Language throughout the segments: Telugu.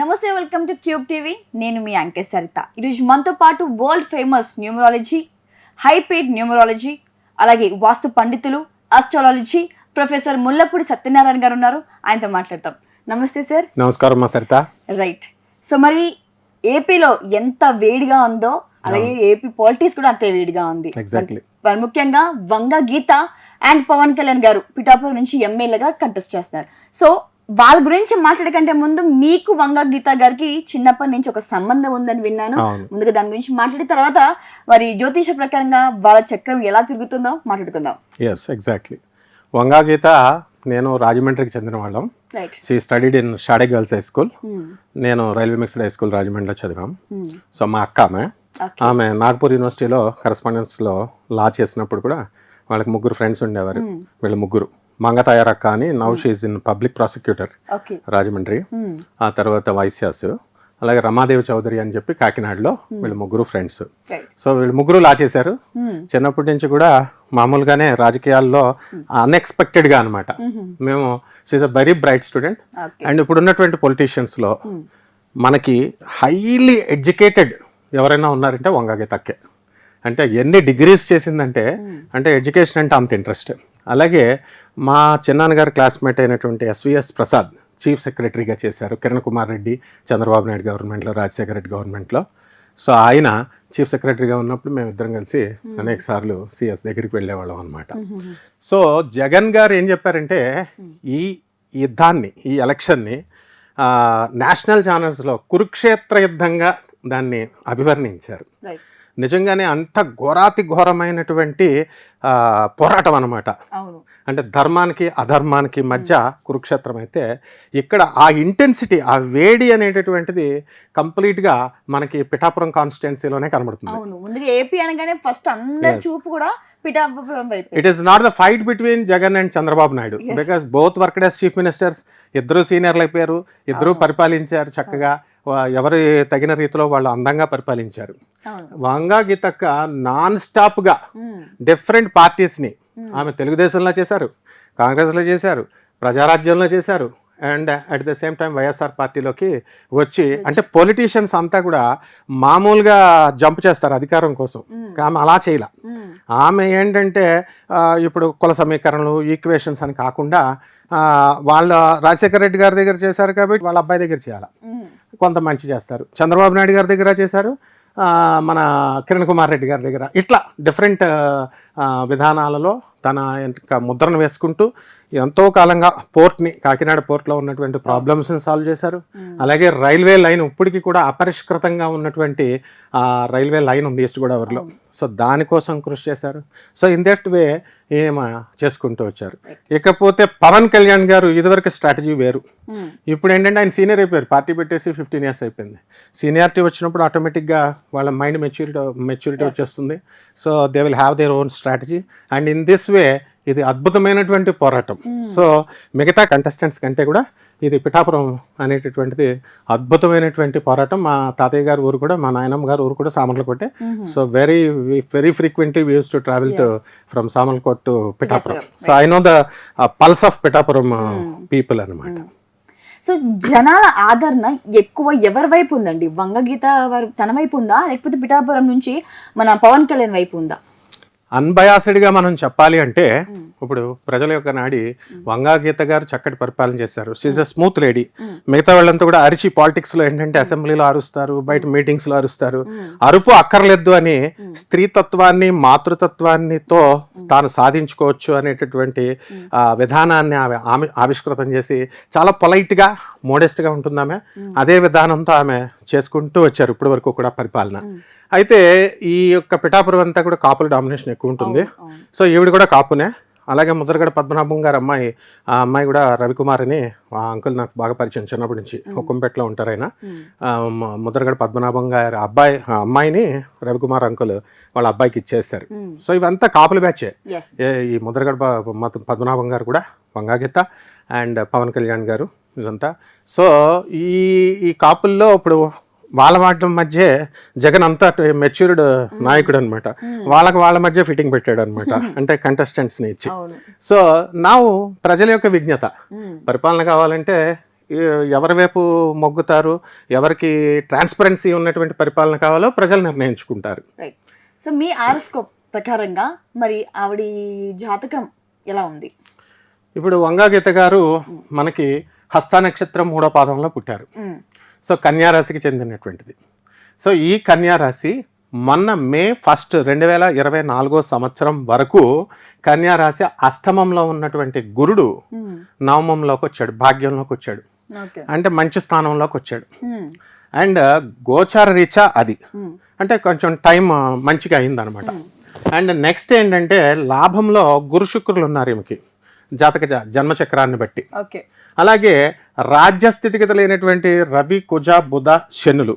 నమస్తే, వెల్కమ్ టు క్యూబ్ టీవీ. నేను మీ యాంకర్ సరిత. ఈరోజు మనతో పాటు world famous numerology, high paid numerology, అలాగే వాస్తు పండితులు, ఆస్ట్రాలజీ ప్రొఫెసర్ ముల్లపూడి సత్యనారాయణ గారు ఉన్నారు. ఆయనతో మాట్లాడతాం. నమస్తే సార్. నమస్కారం మా సరిత. రైట్. సో మరి ఏపీలో ఎంత వేడిగా ఉందో అలాగే ఏపీ పాలిటిక్స్ కూడా అంతే వేడిగా ఉంది. ఎగ్జాక్ట్లీ. ముఖ్యంగా వంగ గీత అండ్ పవన్ కళ్యాణ్ గారు పిఠాపురం నుంచి ఎమ్మెల్యేగా కంటెస్ట్ చేస్తున్నారు. సో వాళ్ళ గురించి మాట్లాడకంటే ముందు మీకు వంగ గీత గారికి చిన్నప్పటి నుంచి ఒక సంబంధం ఉందని విన్నాను. ముందుగా దాని గురించి మాట్లాడిన తర్వాత మరి జ్యోతిష ప్రకారంగా వాళ్ళ చక్రం ఎలా తిరుగుతుందో మాట్లాడుకుందాం. Yes, exactly. వంగా గీత నేను రాజమండ్రికి చెందిన వాళ్ళం. She studied in Shade girls high school. నేను రైల్వే మిక్స్డ్ హై స్కూల్ రాజమండ్రిలో చదివాం. సో మా అక్క ఆమె నాగపూర్ యూనివర్సిటీలో కరెస్పాండెన్స్లో లా చేసినప్పుడు కూడా వాళ్ళకి ముగ్గురు ఫ్రెండ్స్ ఉండేవారు. వీళ్ళు ముగ్గురు మంగతాయారక్క అని, now she's in public prosecutor Rajahmundry. ఆ తర్వాత వైశ్యాస్, అలాగే రమాదేవి చౌదరి అని చెప్పి కాకినాడలో. వీళ్ళు ముగ్గురు ఫ్రెండ్స్. సో వీళ్ళు ముగ్గురు లా చేశారు. చిన్నప్పటి నుంచి కూడా మామూలుగానే రాజకీయాల్లో అన్ఎక్స్పెక్టెడ్గా అనమాట. మేము she's a very bright student. And ఇప్పుడు ఉన్నటువంటి పొలిటీషియన్స్లో మనకి హైలీ ఎడ్యుకేటెడ్ ఎవరైనా ఉన్నారంటే వంగ గీతక్కే. అంటే ఎన్ని డిగ్రీస్ చేసిందంటే, అంటే ఎడ్యుకేషన్ అంటే అంత ఇంట్రెస్ట్. అలాగే మా చిన్నాన్నగారి క్లాస్మేట్ అయినటువంటి ఎస్విఎస్ ప్రసాద్ చీఫ్ సెక్రటరీగా చేశారు. కిరణ్ కుమార్ రెడ్డి చంద్రబాబు నాయుడు గవర్నమెంట్లో, రాజశేఖర రెడ్డి గవర్నమెంట్లో. సో ఆయన చీఫ్ సెక్రటరీగా ఉన్నప్పుడు మేము ఇద్దరం కలిసి అనేక సార్లు సిఎస్ దగ్గరికి వెళ్ళేవాళ్ళం అనమాట. సో జగన్ గారు ఏం చెప్పారంటే, ఈ యుద్ధాన్ని, ఈ ఎలక్షన్ని నేషనల్ ఛానల్స్లో కురుక్షేత్ర యుద్ధంగా దాన్ని అభివర్ణించారు. నిజంగానే అంత ఘోరాతి ఘోరమైనటువంటి పోరాటం అన్నమాట. అంటే ధర్మానికి అధర్మానికి మధ్య కురుక్షేత్రం అయితే, ఇక్కడ ఆ ఇంటెన్సిటీ, ఆ వేడి అనేటటువంటిది కంప్లీట్గా మనకి పిఠాపురం కాన్స్టిట్యున్సీలోనే కనబడుతుంది. It is not the fight between Jagan and Chandrababu Naidu, because both worked as chief ministers. ఇద్దరు సీనియర్లు అయిపోయారు, ఇద్దరు పరిపాలించారు చక్కగా. ఎవరి తగిన రీతిలో వాళ్ళు అందంగా పరిపాలించారు. వంగా గీతక్క నాన్ స్టాప్గా డిఫరెంట్ పార్టీస్ని ఆమె తెలుగుదేశంలో చేశారు, కాంగ్రెస్లో చేశారు, ప్రజారాజ్యంలో చేశారు, and at the same time YSR పార్టీలోకి వచ్చి, అంటే పొలిటీషియన్స్ అంతా కూడా మామూలుగా జంప్ చేస్తారు అధికారం కోసం. ఆమె అలా చేయలే. ఆమె ఏంటంటే ఇప్పుడు కుల సమీకరణలు, ఈక్వేషన్స్ అని కాకుండా వాళ్ళ రాజశేఖర రెడ్డి గారి దగ్గర చేశారు కాబట్టి వాళ్ళ అబ్బాయి దగ్గర చేయాలి. కొంత మంచి చేస్తారు. చంద్రబాబు నాయుడు గారి దగ్గర చేశారు, మన కిరణ్ కుమార్ రెడ్డి గారి దగ్గర. ఇట్లా డిఫరెంట్ విధానాలలో తన ముద్రను వేసుకుంటూ ఎంతో కాలంగా పోర్ట్ని, కాకినాడ పోర్ట్లో ఉన్నటువంటి ప్రాబ్లమ్స్ని సాల్వ్ చేశారు. అలాగే రైల్వే లైన్ ఇప్పటికీ కూడా అపరిష్కృతంగా ఉన్నటువంటి రైల్వే లైన్ ఉంది ఈస్ట్ గోదావరిలో. సో దానికోసం కృషి చేశారు. సో ఇన్ దట్ వే ఏమ చేసుకుంటూ వచ్చారు. ఇకపోతే పవన్ కళ్యాణ్ గారు ఇదివరకు స్ట్రాటజీ వేరు. ఇప్పుడు ఏంటంటే ఆయన సీనియర్ అయిపోయారు, పార్టీ పెట్టేసి 15 years అయిపోయింది. సీనియారిటీ వచ్చినప్పుడు ఆటోమేటిక్గా వాళ్ళ మైండ్ మెచ్యూరిటీ వచ్చేస్తుంది. So they will have their own strategy. And in this way ఇది అద్భుతమైనటువంటి పోరాటం. సో మిగతా కంటెస్టెంట్స్ కంటే కూడా ఇది పిఠాపురం అనేటటువంటిది అద్భుతమైనటువంటి పోరాటం. మా తాతయ్య గారి ఊరు కూడా, మా నాయనమ్మ గారి ఊరు కూడా సామర్లకోటే. So very very frequently we use to travel to from Samarlakot to Pithapuram. So I know the pulse of Pithapuram people అనమాట. సో జనాల ఆదరణ ఎక్కువ ఎవరి వైపు ఉందండి? వంగ గీత తన వైపు ఉందా, లేకపోతే పిఠాపురం నుంచి మన పవన్ కళ్యాణ్ వైపు ఉందా? అన్బయాస్డ్గా మనం చెప్పాలి అంటే, ఇప్పుడు ప్రజల యొక్క నాడి వంగా గీత గారు చక్కటి పరిపాలన చేశారు. She's a smooth lady. మిగతా వాళ్ళంతా కూడా అరిచి పాలిటిక్స్లో ఏంటంటే అసెంబ్లీలో అరుస్తారు, బయట మీటింగ్స్లో అరుస్తారు. అరుపు అక్కర్లేదు అని స్త్రీతత్వాన్ని, మాతృతత్వాన్నితో తాను సాధించుకోవచ్చు అనేటటువంటి విధానాన్ని ఆమె ఆవిష్కృతం చేసి చాలా పొలైట్గా, మోడెస్ట్గా ఉంటుంది ఆమె. అదే విధానంతో ఆమె చేసుకుంటూ వచ్చారు ఇప్పటి వరకు కూడా పరిపాలన. అయితే ఈ యొక్క పిఠాపురం అంతా కూడా కాపుల డామినేషన్ ఎక్కువ ఉంటుంది. సో ఈవిడ కూడా కాపునే. అలాగే ముద్రగడ పద్మనాభం గారు అమ్మాయి, ఆ అమ్మాయి కూడా రవికుమార్ అని, ఆ అంకుల్ నాకు బాగా పరిచయం చిన్నప్పటి నుంచి. హుకుంపేటలో ఉంటారు ఆయన. ముద్రగడ పద్మనాభం గారు అమ్మాయిని రవికుమార్ అంకుల్ వాళ్ళ అబ్బాయికి ఇచ్చేస్తారు. సో ఇవంతా కాపుల బ్యాచే. ఈ ముద్రగడ పద్మనాభం గారు కూడా, వంగా గీత అండ్ పవన్ కళ్యాణ్ గారు, ఇదంతా. సో ఈ కాపుల్లో ఇప్పుడు వాళ్ళ వాటి మధ్య జగన్ అంతా మెచ్యూర్డ్ నాయకుడు అనమాట. వాళ్ళ మధ్య ఫిట్టింగ్ పెట్టాడు అనమాట, అంటే కంటెస్టెంట్స్ని ఇచ్చి. సో నా ప్రజల యొక్క విజ్ఞత, పరిపాలన కావాలంటే ఎవరి వైపు మొగ్గుతారు, ఎవరికి ట్రాన్స్పరెన్సీ ఉన్నటువంటి పరిపాలన కావాలో ప్రజలు నిర్ణయించుకుంటారు. రైట్. సో మీ ఆరోస్కోప్ ప్రకారంగా మరి ఆవిడ జాతకం ఎలా ఉంది? ఇప్పుడు వంగా గీత గారు మనకి హస్త నక్షత్రం 3వ పాదంలో పుట్టారు. సో కన్యా రాశికి చెందినటువంటిది. సో ఈ కన్యా రాశి మొన్న మే 1 2024 సంవత్సరం వరకు కన్యా రాశి అష్టమంలో ఉన్నటువంటి గురుడు నవమంలోకి వచ్చాడు, భాగ్యంలోకి వచ్చాడు, అంటే మంచి స్థానంలోకి వచ్చాడు. అండ్ గోచార రీత్యా అది అంటే కొంచెం టైం మంచిగా అయిందనమాట. అండ్ నెక్స్ట్ ఏంటంటే లాభంలో గురు శుక్రులు ఉన్నారు ఈమెకి జాతక జన్మచక్రాన్ని బట్టి. అలాగే రాజ్య స్థితిగత లేనటువంటి రవి, కుజ, బుధ, శనులు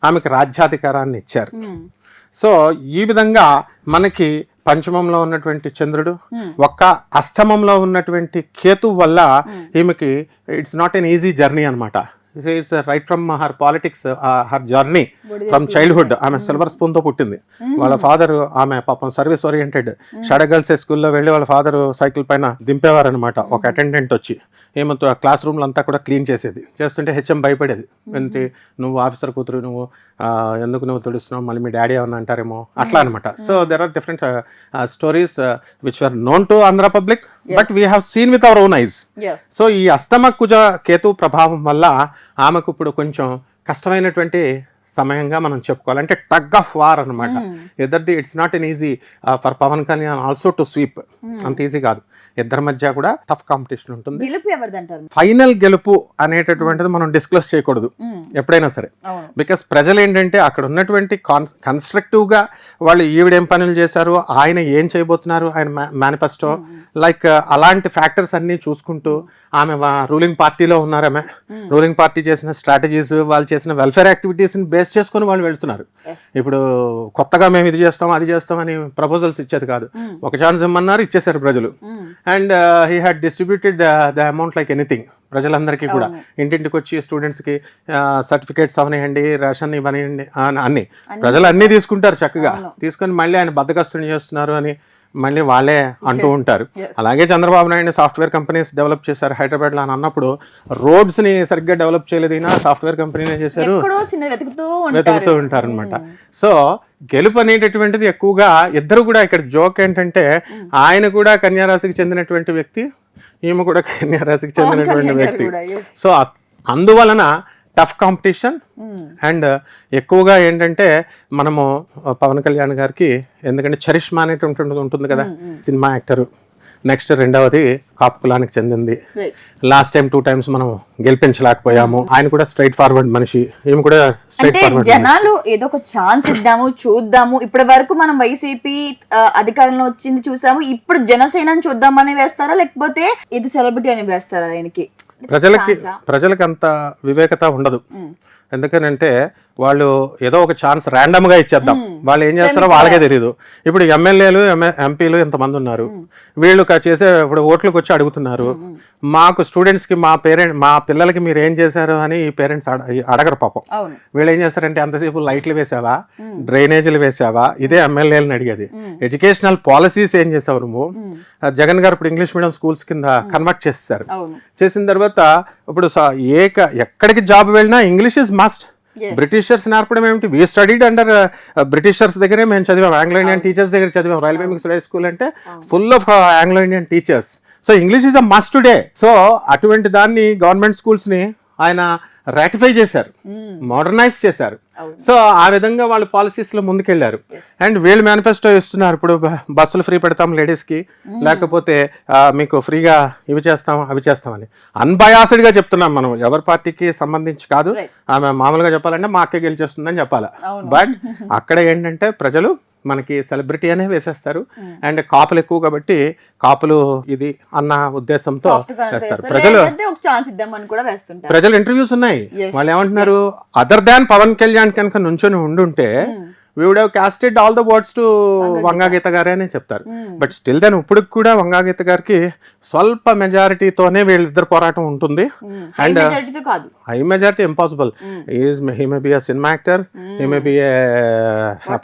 ఆమెకు రాజ్యాధికారాన్ని ఇచ్చారు. సో ఈ విధంగా మనకి పంచమంలో ఉన్నటువంటి చంద్రుడు, ఒక్క అష్టమంలో ఉన్నటువంటి కేతు వల్ల ఈమెకి it's not an easy journey అనమాట. Right from her politics, her journey from childhood. ఆమె సిల్వర్ స్పూన్తో పుట్టింది. వాళ్ళ ఫాదర్ ఆమె పాపం సర్వీస్ ఓరియంటెడ్ షాడో గర్ల్స్ స్కూల్లో వెళ్ళి వాళ్ళ ఫాదర్ సైకిల్ పైన దింపేవారు అనమాట. ఒక అటెండెంట్ వచ్చి ఏమంతో క్లాస్ రూమ్లు అంతా కూడా క్లీన్ చేసేది. చేస్తుంటే హెచ్ఎం భయపడేది, ఏంటి నువ్వు ఆఫీసర్ కూతురు, నువ్వు ఎందుకు నువ్వు తుడుస్తున్నావు, మళ్ళీ మీ డాడీ ఏమన్నా అంటారేమో అట్లా అనమాట. So there are different stories which were known to Andhra public, but we have seen with our own eyes. So ఈ అష్టమ కుజ కేతు ప్రభావం వల్ల ఆమెకు ఇప్పుడు కొంచెం కష్టమైనటువంటి సమయంగా మనం చెప్పుకోవాలి. అంటే టగ్ ఆఫ్ వార్ అనమాట. ఇద్దరిది it's not an easy for Pawan Kalyan also to sweep. అంత ఈజీ కాదు. ఇద్దరి మధ్య కూడా టఫ్ కాంపిటీషన్ ఉంటుంది. ఫైనల్ గెలుపు అనేటటువంటిది మనం డిస్క్లోజ్ చేయకూడదు ఎప్పుడైనా సరే. బికాస్ ప్రజలు ఏంటంటే అక్కడ ఉన్నటువంటి కన్స్ట్రక్టివ్ గా వాళ్ళు ఈవిడేం పనులు చేశారు, ఆయన ఏం చేయబోతున్నారు, ఆయన మేనిఫెస్టో లైక్ అలాంటి ఫ్యాక్టర్స్ అన్ని చూసుకుంటూ ఆమె రూలింగ్ పార్టీలో ఉన్నారు. ఆమె రూలింగ్ పార్టీ చేసిన స్ట్రాటజీస్, వాళ్ళు చేసిన వెల్ఫేర్ యాక్టివిటీస్ ని బేస్ చేసుకుని వాళ్ళు వెళ్తున్నారు. ఇప్పుడు కొత్తగా మేము ఇది చేస్తాం అది చేస్తాం అని ప్రపోజల్స్ ఇచ్చేది కాదు. ఒక ఛాన్స్ ఇమ్మన్నారు, ఇచ్చేసారు ప్రజలు. And he had distributed the amount like anything. ప్రజలందరికీ కూడా ఇంటింటికి వచ్చి స్టూడెంట్స్కి సర్టిఫికేట్స్ అవనివ్వండి, రేషన్ ఇవ్వనివ్వండి, అన్ని ప్రజలు అన్నీ తీసుకుంటారు చక్కగా. తీసుకొని మళ్ళీ ఆయన బద్దకస్తుని చేస్తున్నారు అని మళ్ళీ వాళ్ళే అంటూ ఉంటారు. అలాగే Chandrababu Naidu software companies develop చేశారు హైదరాబాద్లో అని అన్నప్పుడు రోడ్స్ ని సరిగ్గా డెవలప్ చేయలేదు, సాఫ్ట్వేర్ కంపెనీనే చేశారు, వెతుకుతూ ఉంటారు అనమాట. సో గెలుపు అనేటటువంటిది ఎక్కువగా ఇద్దరు కూడా ఇక్కడ జోక్ ఏంటంటే ఆయన కూడా కన్యా రాశికి చెందినటువంటి వ్యక్తి, ఈమె కూడా కన్యా రాశికి చెందినటువంటి వ్యక్తి. సో అందువలన టఫ్ కాంపిటీషన్. అండ్ ఎక్కువగా ఏంటంటే మనము పవన్ కళ్యాణ్ గారికి ఎందుకంటే చరిష్మా అనేటువంటి ఉంటుంది కదా, సినిమా యాక్టర్. నెక్స్ట్ రెండవది కాపు కులానికి చెందింది. లాస్ట్ టైం 2 times మనం గెలిపించలేకపోయాము. ఆయన కూడా స్ట్రైట్ ఫార్వర్డ్ మనిషి, ఈమె కూడా స్ట్రైట్ ఫార్వర్డ్. జనాలు ఏదో ఒక ఛాన్స్ ఇద్దాము, చూద్దాము. ఇప్పటి వరకు మనం వైసీపీ అధికారంలో వచ్చింది చూసాము, ఇప్పుడు జనసేన చూద్దామని వేస్తారా లేకపోతే ఇది సెలబ్రిటీ అని వేస్తారా? ఆయనకి ప్రజలకి అంత వివేకత ఉండదు. ఎందుకనంటే వాళ్ళు ఏదో ఒక ఛాన్స్ ర్యాండమ్ గా ఇచ్చేద్దాం, వాళ్ళు ఏం చేస్తారో వాళ్ళకే తెలియదు. ఇప్పుడు ఎమ్మెల్యేలు ఎంపీలు ఎంతమంది ఉన్నారు, వీళ్ళు చేసే ఇప్పుడు ఓట్లకు వచ్చి అడుగుతున్నారు. మాకు స్టూడెంట్స్ కి మా పిల్లలకి మీరు ఏం చేశారు అని ఈ పేరెంట్స్ అడగరు పాపం. వీళ్ళు ఏం చేస్తారంటే అంతసేపు లైట్లు వేసావా, డ్రైనేజీలు వేసావా, ఇదే ఎమ్మెల్యేలను అడిగేది. ఎడ్యుకేషనల్ పాలసీస్ ఏం చేసావు నువ్వు? జగన్ గారు ఇప్పుడు ఇంగ్లీష్ మీడియం స్కూల్స్ కింద కన్వర్ట్ చేస్తారు. చేసిన తర్వాత ఇప్పుడు ఎక్కడికి జాబ్ వెళ్ళినా ఇంగ్లీష్ ఇస్ మస్ట్. బ్రిటిషర్స్ నేర్పడం ఏమిటి? వీ స్టడీడ్ అండర్ బ్రిటిషర్స్ దగ్గరే మేము చదివాం, ఆంగ్లో ఇండియన్ టీచర్స్ దగ్గర చదివాం. రైల్వే మిక్స్డ్ హై స్కూల్ అంటే full of Anglo Indian teachers. So English is a must today. So అటువంటి దాన్ని గవర్నమెంట్ స్కూల్స్ ని ఆయన రాటిఫై చేశారు, మోడర్నైజ్ చేశారు. సో ఆ విధంగా వాళ్ళు పాలసీస్ లో ముందుకెళ్లారు. అండ్ వీళ్ళు మేనిఫెస్టో ఇస్తున్నారు, ఇప్పుడు బస్సులు ఫ్రీ పెడతాం లేడీస్ కి, లేకపోతే మీకు ఫ్రీగా ఇవి చేస్తాం అవి చేస్తామని. అన్బయాస్డ్ గా చెప్తున్నాం మనం, ఎవరి పార్టీకి సంబంధించి కాదు. ఆమె మామూలుగా చెప్పాలంటే మా అక్కే గెలిచేస్తుందని చెప్పాలి. బట్ అక్కడ ఏంటంటే ప్రజలు మనకి సెలబ్రిటీ అనే వేసేస్తారు. అండ్ కాపులు ఎక్కువ కాబట్టి కాపులు ఇది అన్న ఉద్దేశంతో వేస్తారు. ప్రజలు ఇంటర్వ్యూస్ ఉన్నాయి, వాళ్ళు ఏమంటున్నారు, అదర్ దాన్ పవన్ కళ్యాణ్ కనుక నుంచొని ఉండుంటే we would have casted all the words to Vanga Geetha గారే అని చెప్తారు. బట్ స్టిల్ దెన్ ఇప్పటికి కూడా వంగా గీత గారికి స్వల్ప మెజారిటీతోనే వీళ్ళిద్దరు పోరాటం ఉంటుంది. And high majority impossible. He may be a cinema actor, he may be